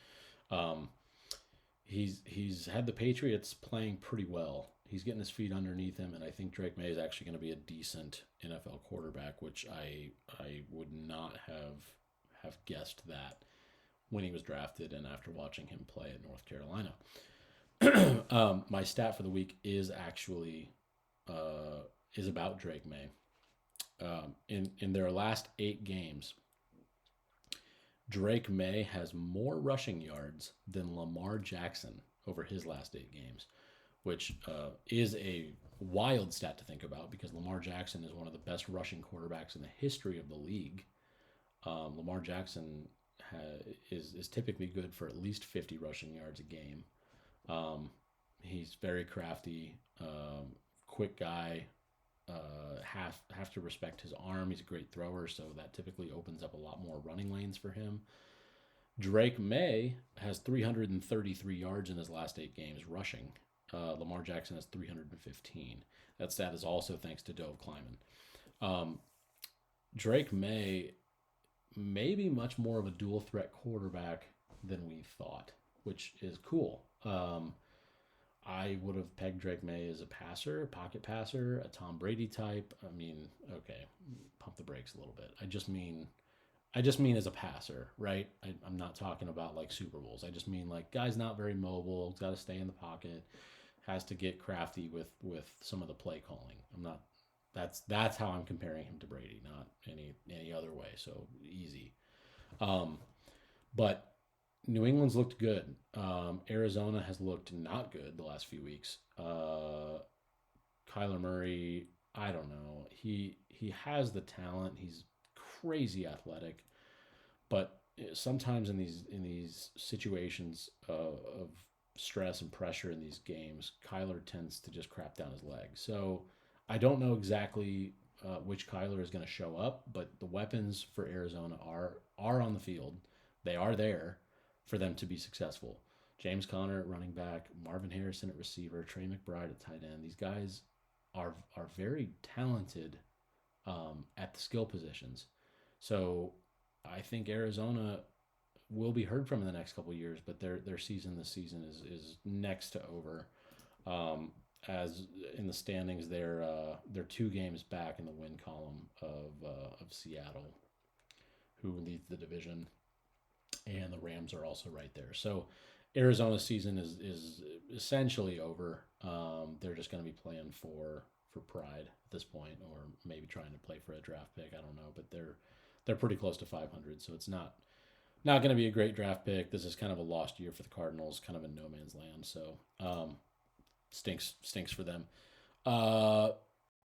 He's had the Patriots playing pretty well. He's getting his feet underneath him, and I think Drake May is actually going to be a decent NFL quarterback, which I would not have guessed that when he was drafted and after watching him play at North Carolina. My stat for the week is actually is about Drake May. In their last 8 games, Drake May has more rushing yards than Lamar Jackson over his last 8 games, which is a wild stat to think about because Lamar Jackson is one of the best rushing quarterbacks in the history of the league. Lamar Jackson is typically good for at least 50 rushing yards a game. He's very crafty, quick guy. Have to respect his arm. He's a great thrower, so that typically opens up a lot more running lanes for him. Drake May has 333 yards in his last 8 games rushing. Lamar Jackson has 315. That stat is also thanks to Dove Kleiman. Drake May may be much more of a dual threat quarterback than we thought, which is cool. I would have pegged Drake May as a passer, a pocket passer, a Tom Brady type. I mean, okay, pump the brakes a little bit. I just mean as a passer, right? I'm not talking about like Super Bowls. I just mean like guy's not very mobile, got to stay in the pocket, has to get crafty with some of the play calling. That's how I'm comparing him to Brady, not any other way. So easy. But New England's looked good. Arizona has looked not good the last few weeks. Kyler Murray, I don't know. He has the talent. He's crazy athletic, but sometimes in these situations of stress and pressure in these games, Kyler tends to just crap down his leg. So I don't know exactly which Kyler is going to show up, but the weapons for Arizona are on the field. They are there for them to be successful. James Conner at running back, Marvin Harrison at receiver, Trey McBride at tight end. These guys are very talented at the skill positions. So I think Arizona will be heard from in the next couple of years, but their season this season is next to over. As in the standings, they're 2 games back in the win column of Seattle, who leads the division. And the Rams are also right there. So Arizona's season is essentially over. They're just going to be playing for pride at this point, or maybe trying to play for a draft pick. I don't know, but they're pretty close to 500, so it's not going to be a great draft pick. This is kind of a lost year for the Cardinals, kind of in no man's land. So stinks for them.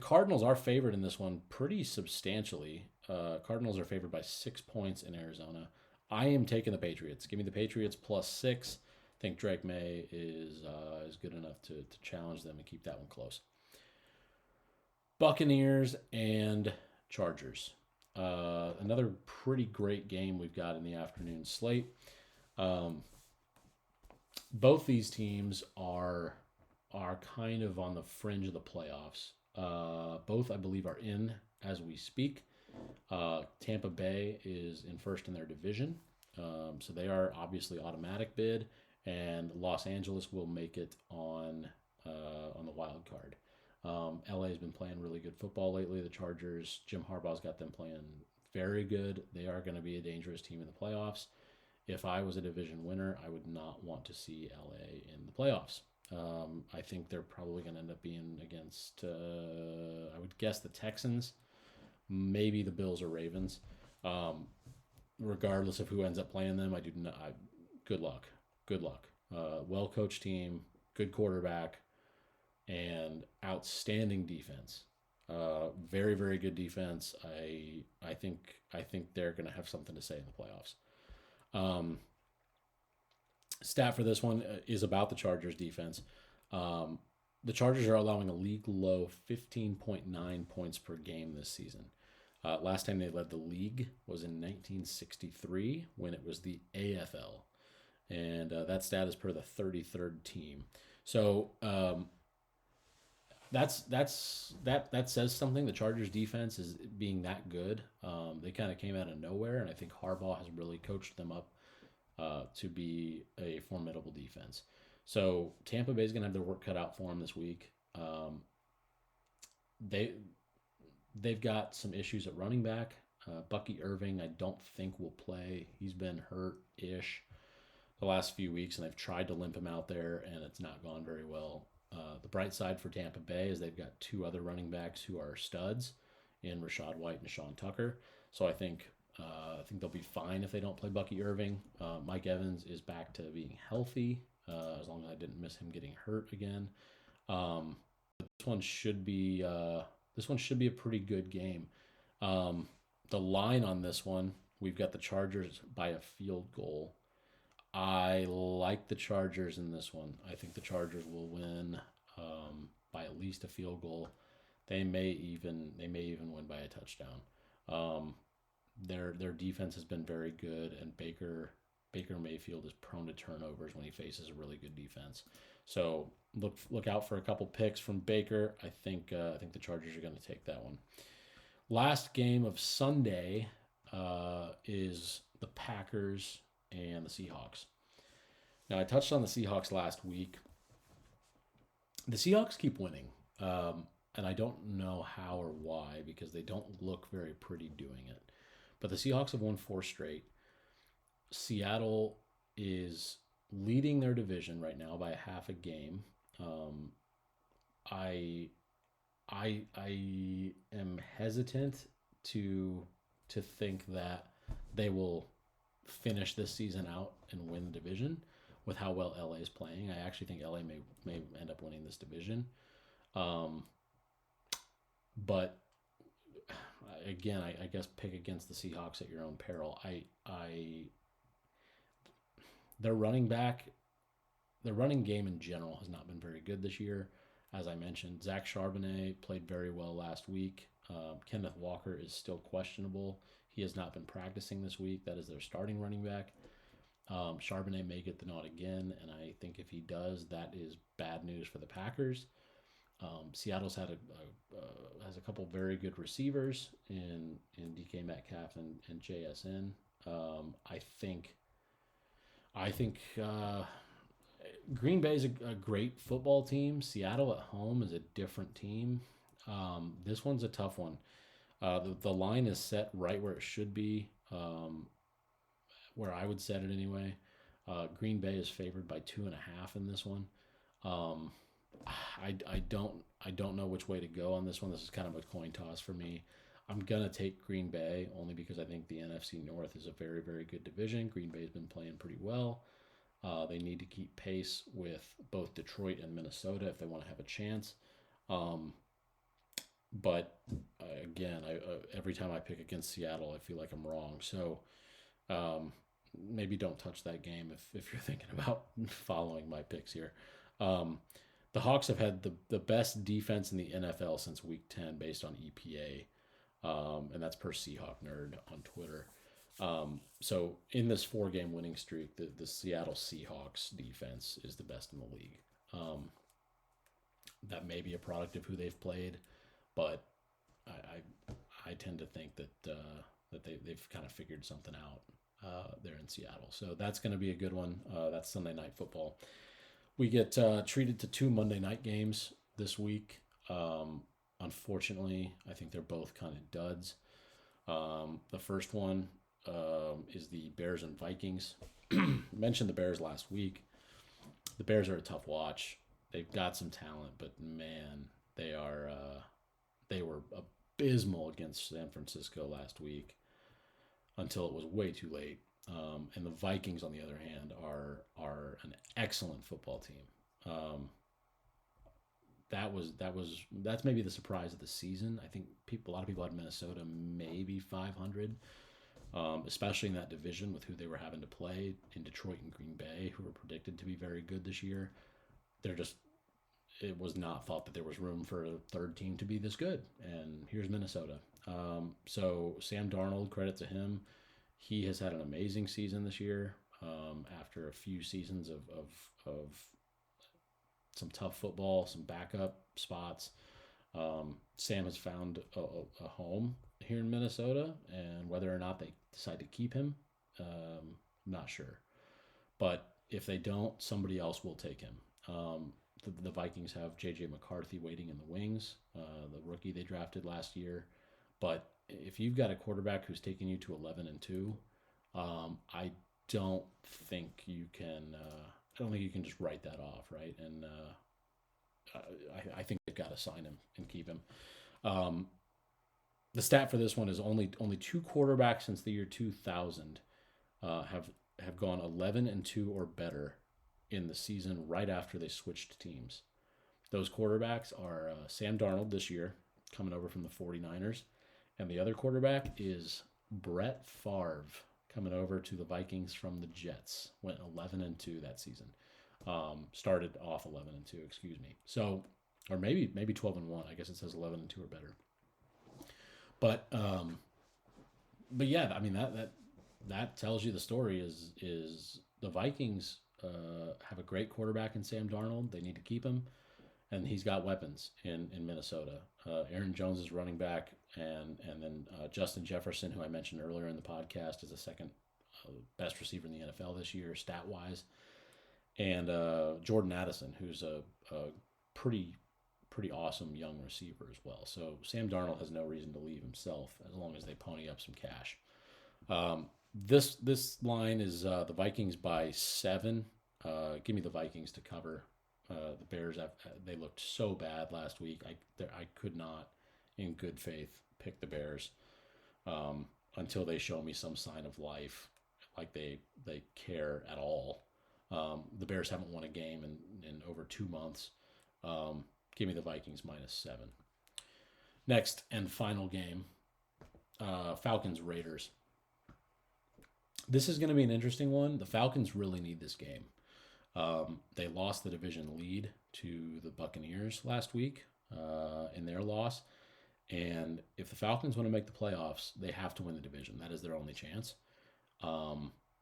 Cardinals are favored in this one pretty substantially. Cardinals are favored by 6 points in Arizona. I am taking the Patriots. Give me the Patriots +6. I think Drake May is good enough to challenge them and keep that one close. Buccaneers and Chargers. Another pretty great game we've got in the afternoon slate. Both these teams are kind of on the fringe of the playoffs. Both, I believe, are in as we speak. Tampa Bay is in first in their division, so they are obviously automatic bid, and Los Angeles will make it on the wild card. LA has been playing really good football lately. The Chargers, Jim Harbaugh's got them playing very good. They are going to be a dangerous team in the playoffs. If I was a division winner, I would not want to see LA in the playoffs. I think they're probably going to end up being against, I would guess, the Texans, maybe the Bills or Ravens. Regardless of who ends up playing them, I do not. Good luck. Well-coached team, good quarterback, and outstanding defense. Very, very good defense. I think they're going to have something to say in the playoffs. Stat for this one is about the Chargers defense. The Chargers are allowing a league low 15.9 points per game this season. Last time they led the league was in 1963 when it was the AFL. And that stat is per the 33rd team. So that says something. The Chargers defense is being that good. They kind of came out of nowhere, and I think Harbaugh has really coached them up to be a formidable defense. So Tampa Bay is going to have their work cut out for them this week. They they've got some issues at running back. Bucky Irving, I don't think will play. He's been hurt-ish the last few weeks, and they've tried to limp him out there, and it's not gone very well. The bright side for Tampa Bay is they've got two other running backs who are studs in Rashad White and Sean Tucker. So I think they'll be fine if they don't play Bucky Irving. Mike Evans is back to being healthy, as long as I didn't miss him getting hurt again. This one should be a pretty good game. The line on this one, we've got the Chargers by a field goal. I like the Chargers in this one. I think the Chargers will win by at least a field goal. They may even win by a touchdown. Their defense has been very good, and Baker Mayfield is prone to turnovers when he faces a really good defense. So look out for a couple picks from Baker. I think the Chargers are going to take that one. Last game of Sunday is the Packers and the Seahawks. Now, I touched on the Seahawks last week. The Seahawks keep winning, and I don't know how or why, because they don't look very pretty doing it. But the Seahawks have won 4 straight. Seattle is leading their division right now by a half a game. I am hesitant to think that they will finish this season out and win the division with how well LA is playing. I actually think LA may end up winning this division. But again, I guess pick against the Seahawks at your own peril. Their running game in general has not been very good this year. As I mentioned, Zach Charbonnet played very well last week. Kenneth Walker is still questionable. He has not been practicing this week. That is their starting running back. Charbonnet may get the nod again, and I think if he does, that is bad news for the Packers. Seattle's has a couple very good receivers in DK Metcalf and JSN. I think Green Bay is a great football team. Seattle at home is a different team. This one's a tough one. The line is set right where it should be, where I would set it anyway. Green Bay is favored by 2.5 in this one. I don't know which way to go on this one. This is kind of a coin toss for me. I'm gonna take Green Bay only because I think the NFC North is a very, very good division. Green Bay's been playing pretty well. They need to keep pace with both Detroit and Minnesota if they want to have a chance. But again, every time I pick against Seattle, I feel like I'm wrong. So maybe don't touch that game if you're thinking about following my picks here. The Hawks have had the best defense in the NFL since Week 10 based on EPA, and that's per Seahawk Nerd on Twitter. So in this 4-game winning streak, the Seattle Seahawks defense is the best in the league. That may be a product of who they've played, but I tend to think that they've kind of figured something out there in Seattle. So that's going to be a good one. That's Sunday Night Football. We get treated to 2 Monday night games this week. Unfortunately, I think they're both kind of duds. The first one is the Bears and Vikings. I mentioned the Bears last week. The Bears are a tough watch. They've got some talent, but man, they were abysmal against San Francisco last week until it was way too late. And the Vikings, on the other hand, are an excellent football team. That's maybe the surprise of the season. I think a lot of people had Minnesota maybe 500, especially in that division with who they were having to play in Detroit and Green Bay, who were predicted to be very good this year. It was not thought that there was room for a third team to be this good, and here's Minnesota. So Sam Darnold, credit to him. He has had an amazing season this year after a few seasons of some tough football, some backup spots. Sam has found a home here in Minnesota, and whether or not they decide to keep him, I'm not sure. But if they don't, somebody else will take him. The Vikings have J.J. McCarthy waiting in the wings, the rookie they drafted last year. But if you've got a quarterback who's taking you to 11-2, I don't think you can. I don't think you can just write that off, right? And I think they've got to sign him and keep him. The stat for this one is only two quarterbacks since the year 2000 have gone 11-2 or better in the season right after they switched teams. Those quarterbacks are Sam Darnold this year, coming over from the 49ers, and the other quarterback is Brett Favre, coming over to the Vikings from the Jets. Went 11-2 that season. Started off 11-2, excuse me. So, or maybe 12-1. I guess it says 11-2 or better. But yeah, I mean that tells you the story is the Vikings have a great quarterback in Sam Darnold. They need to keep him, and he's got weapons in Minnesota. Aaron Jones is running back, and then Justin Jefferson, who I mentioned earlier in the podcast, is the second best receiver in the NFL this year, stat wise, and Jordan Addison, who's a pretty awesome young receiver as well. So Sam Darnold has no reason to leave himself as long as they pony up some cash. This line is the Vikings by 7. Give me the Vikings to cover. The Bears, they looked so bad last week. I could not, in good faith, pick the Bears until they show me some sign of life, like they care at all. The Bears haven't won a game in over 2 months. Give me the Vikings -7. Next and final game, Falcons Raiders. This is going to be an interesting one. The Falcons really need this game. They lost the division lead to the Buccaneers last week in their loss. And if the Falcons want to make the playoffs, they have to win the division. That is their only chance.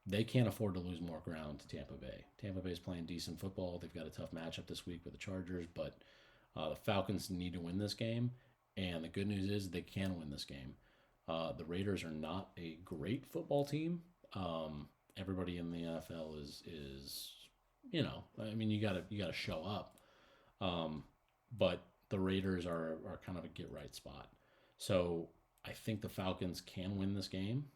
They can't afford to lose more ground to Tampa Bay. Tampa Bay is playing decent football. They've got a tough matchup this week with the Chargers, but the Falcons need to win this game. And the good news is they can win this game. The Raiders are not a great football team. Everybody in the NFL is I mean, you gotta show up. But the Raiders are kind of a get right spot. So I think the Falcons can win this game.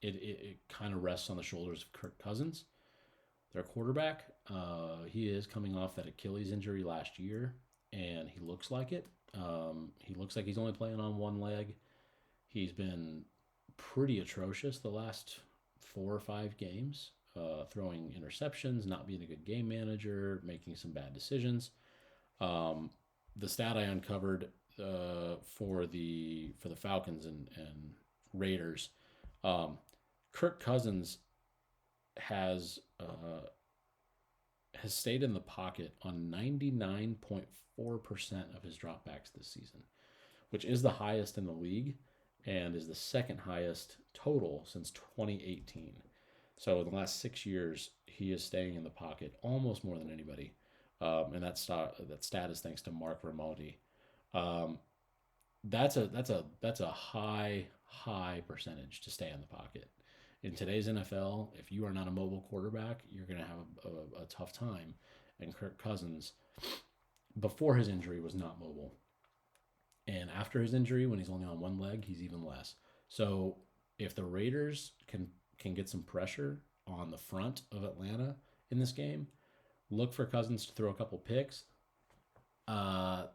It kind of rests on the shoulders of Kirk Cousins, their quarterback. He is coming off that Achilles injury last year, and he looks like it. He looks like he's only playing on one leg. He's been pretty atrocious the last 4 or 5 games, throwing interceptions, not being a good game manager, making some bad decisions. The stat I uncovered for the Falcons and Raiders, Kirk Cousins has stayed in the pocket on 99.4% of his dropbacks this season, which is the highest in the league and is the second highest total since 2018. So in the last 6 years, he is staying in the pocket almost more than anybody. And that stat is thanks to Mark Ramondi. That's a high percentage to stay in the pocket. In today's NFL, if you are not a mobile quarterback, you're going to have a tough time. And Kirk Cousins, before his injury, was not mobile. And after his injury, when he's only on one leg, he's even less. So if the Raiders can get some pressure on the front of Atlanta in this game, look for Cousins to throw a couple picks. The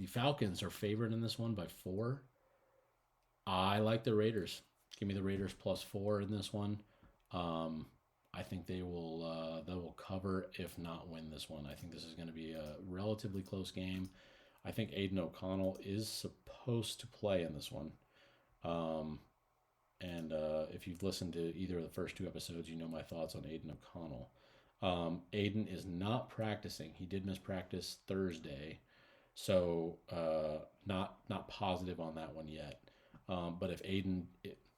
Falcons are favored in this one by 4. I like the Raiders. Give me the Raiders +4 in this one. I think they will cover, if not win this one. I think this is going to be a relatively close game. I think Aiden O'Connell is supposed to play in this one. And if you've listened to either of the first 2 episodes, you know my thoughts on Aiden O'Connell. Aiden is not practicing. He did miss practice Thursday, so not positive on that one yet. But if Aiden,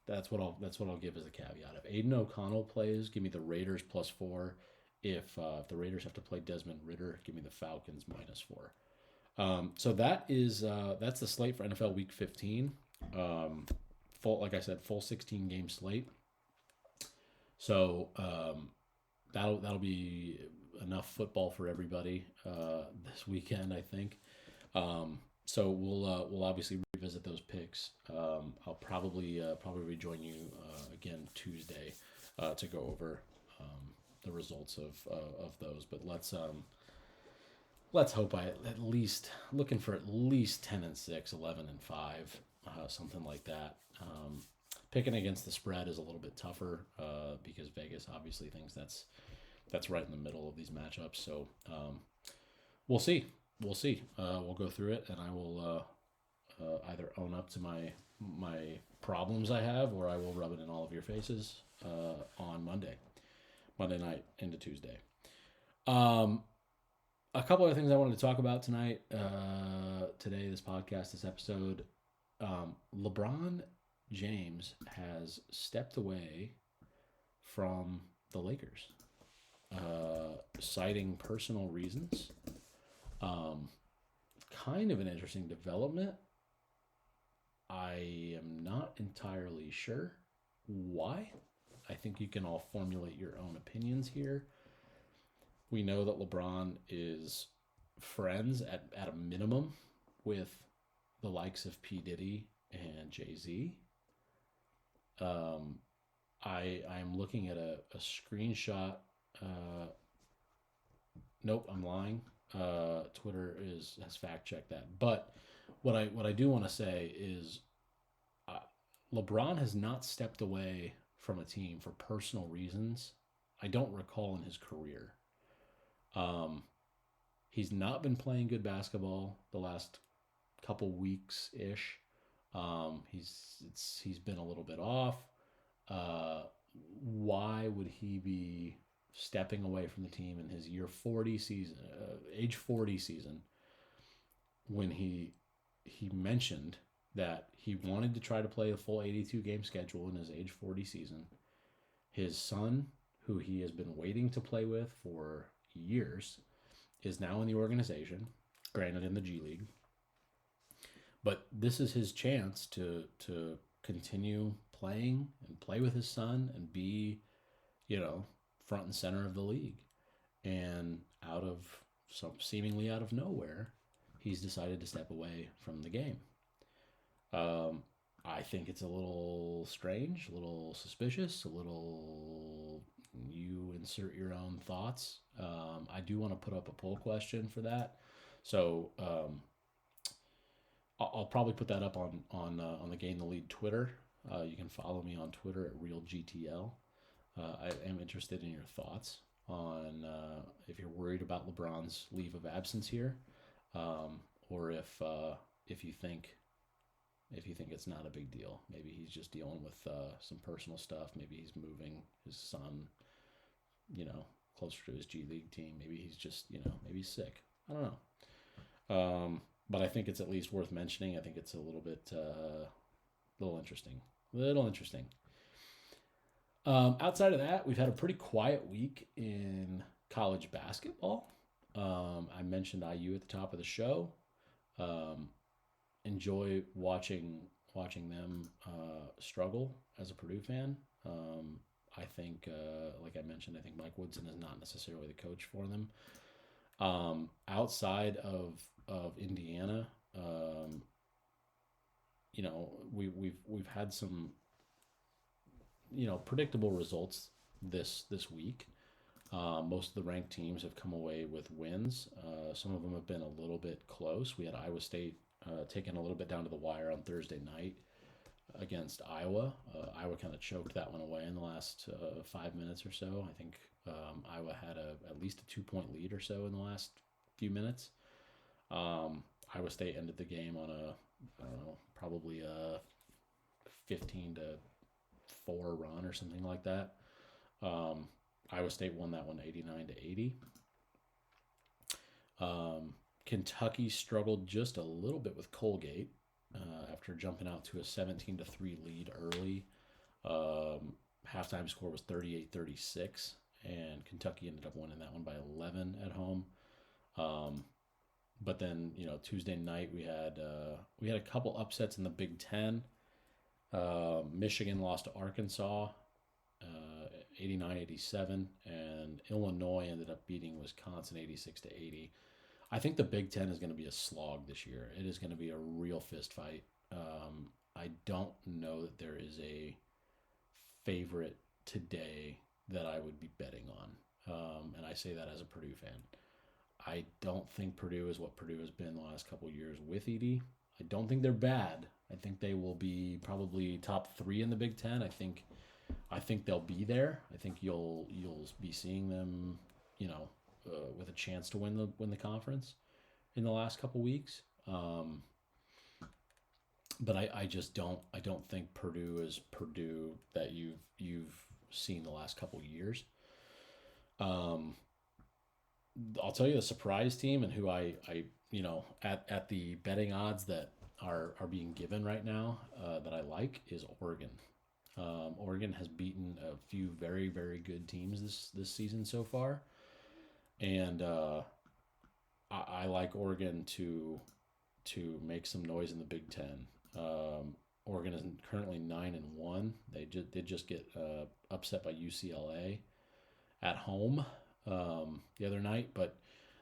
that's what I'll give as a caveat. If Aiden O'Connell plays, give me the Raiders +4. If the Raiders have to play Desmond Ridder, give me the Falcons -4. So that's the slate for NFL Week 15. Full, like I said, full 16 game slate. So that'll be enough football for everybody this weekend, I think. So we'll obviously revisit those picks. I'll probably rejoin you again Tuesday to go over the results of those. But let's hope I at least looking for at least 10-6, 11-5, something like that. Picking against the spread is a little bit tougher because Vegas obviously thinks that's right in the middle of these matchups. So we'll see. We'll go through it, and I will either own up to my problems I have, or I will rub it in all of your faces on Monday night into Tuesday. A couple other things I wanted to talk about tonight, today, this podcast, this episode. LeBron James has stepped away from the Lakers, citing personal reasons. Kind of an interesting development. I am not entirely sure why. I think you can all formulate your own opinions here. We know that LeBron is friends at a minimum with the likes of P. Diddy and Jay-Z. I'm looking at a screenshot. Nope, I'm lying. Twitter has fact checked that. But what I do want to say is LeBron has not stepped away from a team for personal reasons. I don't recall in his career. He's not been playing good basketball the last couple weeks ish. He's been a little bit off. Why would he be stepping away from the team in his age 40 season, when he mentioned that he wanted to try to play a full 82 game schedule in his age 40 season? His son, who he has been waiting to play with for years, is now in the organization, granted in the G League. But this is his chance to continue playing and play with his son and be, front and center of the league. And seemingly out of nowhere, he's decided to step away from the game. I think it's a little strange, a little suspicious, you insert your own thoughts. I do want to put up a poll question for that. So I'll probably put that up on the Gain the Lead Twitter. You can follow me on Twitter at RealGTL. I am interested in your thoughts on if you're worried about LeBron's leave of absence here, or if you think it's not a big deal. Maybe he's just dealing with some personal stuff. Maybe he's moving his son, closer to his G League team. Maybe he's just, maybe he's sick. I don't know. But I think it's at least worth mentioning. I think it's a little bit, little interesting. Outside of that, we've had a pretty quiet week in college basketball. I mentioned IU at the top of the show. Enjoy watching them struggle as a Purdue fan. I think, like I mentioned, I think Mike Woodson is not necessarily the coach for them. Outside of Indiana, we've had some, predictable results this week. Most of the ranked teams have come away with wins. Some of them have been a little bit close. We had Iowa State taken a little bit down to the wire on Thursday night against Iowa. Iowa kind of choked that one away in the last 5 minutes or so. I think Iowa had at least a 2-point lead or so in the last few minutes. Iowa State ended the game on probably a 15-4 run or something like that. Iowa State won that one 89-80. Kentucky struggled just a little bit with Colgate after jumping out to a 17-3 lead early. Halftime score was 38-36, and Kentucky ended up winning that one by 11 at home. But then Tuesday night we had a couple upsets in the Big Ten. Michigan lost to Arkansas, 89-87, and Illinois ended up beating Wisconsin 86-80. I think the Big Ten is going to be a slog this year. It is going to be a real fist fight. I don't know that there is a favorite today that I would be betting on, and I say that as a Purdue fan. I don't think Purdue is what Purdue has been the last couple of years with Edie. I don't think they're bad. I think they will be probably top 3 in the Big Ten. I think they'll be there. I think you'll be seeing them, with a chance to win the conference in the last couple weeks. But I just don't think Purdue is Purdue that you've seen the last couple years. I'll tell you the surprise team and who I at the betting odds that are being given right now that I like is Oregon. Oregon has beaten a few very, very good teams this season so far, and I like Oregon to make some noise in the Big Ten. Oregon is currently 9-1. They did just get upset by UCLA at home the other night, but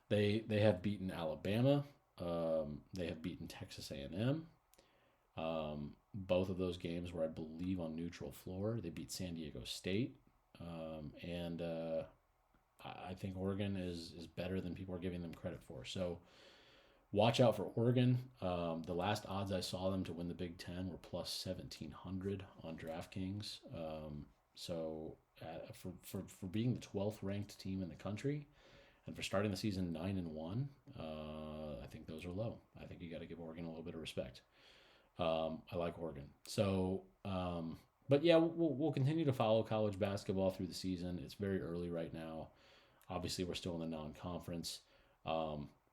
they have beaten Alabama. They have beaten Texas A&M. Both of those games were, I believe, on neutral floor. They beat San Diego State, and I think Oregon is better than people are giving them credit for. So watch out for Oregon. The last odds I saw them to win the Big Ten were plus 1,700 on DraftKings. So for being the 12th ranked team in the country, and for starting the season 9-1, I think those are low. I think you got to give Oregon a little bit of respect. I like Oregon. So, but yeah, we'll continue to follow college basketball through the season. It's very early right now. Obviously, we're still in the non-conference.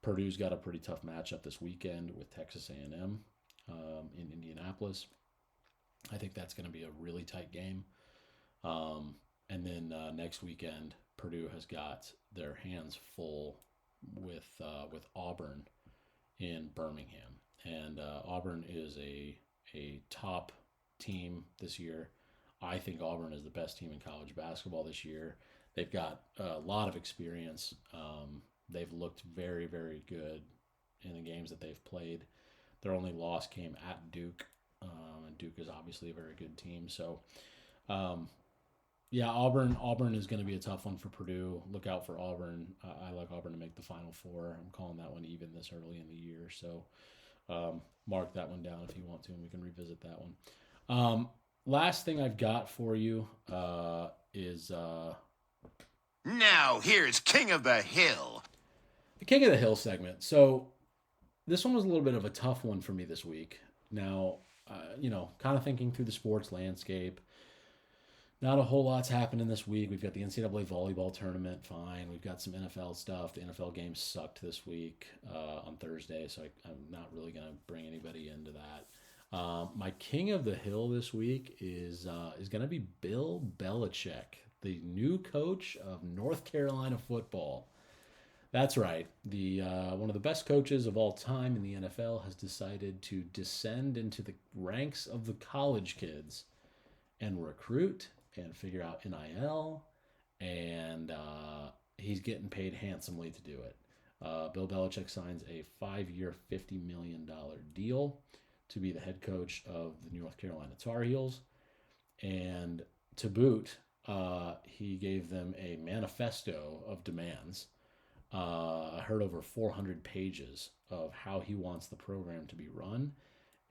Purdue's got a pretty tough matchup this weekend with Texas A&M in Indianapolis. I think that's going to be a really tight game. And then next weekend, Purdue has got their hands full with Auburn in Birmingham. And Auburn is a top team this year. I think Auburn is the best team in college basketball this year. They've got a lot of experience. They've looked very, very good in the games that they've played. Their only loss came at Duke, and Duke is obviously a very good team. So, yeah, Auburn is going to be a tough one for Purdue. Look out for Auburn. I like Auburn to make the Final Four. I'm calling that one even this early in the year. So mark that one down if you want to, and we can revisit that one. Last thing I've got for you is... Now, here's King of the Hill. The King of the Hill segment. So this one was a little bit of a tough one for me this week. Now, kind of thinking through the sports landscape, not a whole lot's happening this week. We've got the NCAA volleyball tournament, fine. We've got some NFL stuff. The NFL game sucked this week on Thursday, so I'm not really going to bring anybody into that. My King of the Hill this week is going to be Bill Belichick, the new coach of North Carolina football. That's right. The one of the best coaches of all time in the NFL has decided to descend into the ranks of the college kids and recruit and figure out NIL, and he's getting paid handsomely to do it. Bill Belichick signs a 5-year, $50 million deal to be the head coach of the North Carolina Tar Heels, and to boot, he gave them a manifesto of demands. I heard over 400 pages of how he wants the program to be run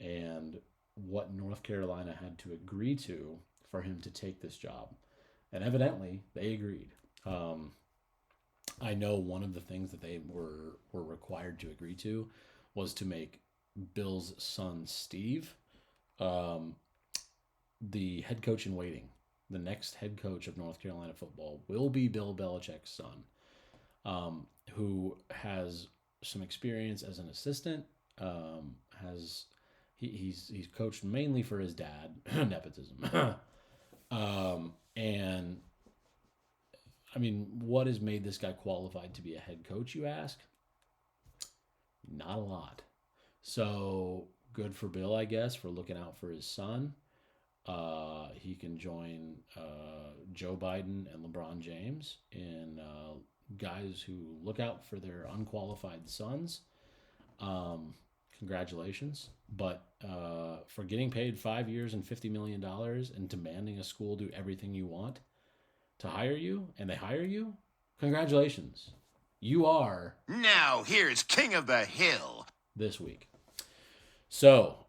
and what North Carolina had to agree to for him to take this job. And evidently, they agreed. I know one of the things that they were required to agree to was to make Bill's son, Steve, the head coach in waiting. The next head coach of North Carolina football will be Bill Belichick's son, who has some experience as an assistant. He's coached mainly for his dad, nepotism, and I mean, what has made this guy qualified to be a head coach, you ask? Not a lot. So good for Bill, I guess, for looking out for his son. He can join Joe Biden and LeBron James in guys who look out for their unqualified sons. Congratulations. But for getting paid 5 years and $50 million and demanding a school do everything you want to hire you, and they hire you, congratulations. You are Now here's King of the Hill. this week. So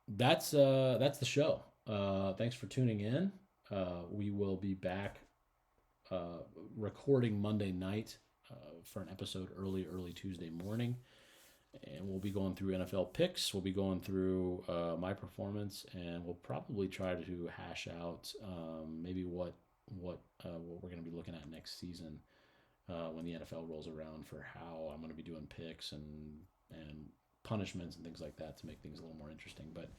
that's the show. Thanks for tuning in. We will be back recording Monday night for an episode early Tuesday morning. And we'll be going through NFL picks. We'll be going through my performance, and we'll probably try to hash out maybe what we're going to be looking at next season when the NFL rolls around, for how I'm going to be doing picks and punishments and things like that to make things a little more interesting. But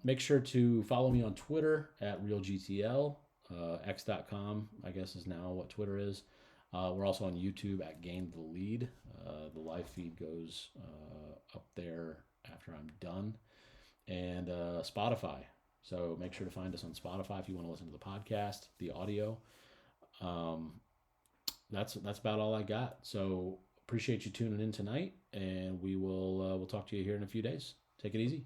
make sure to follow me on Twitter at RealGTL. X.com, I guess, is now what Twitter is. We're also on YouTube at Gain the Lead. The live feed goes up there after I'm done. And Spotify. So make sure to find us on Spotify if you want to listen to the podcast, the audio. That's about all I got. So appreciate you tuning in tonight, and we'll talk to you here in a few days. Take it easy.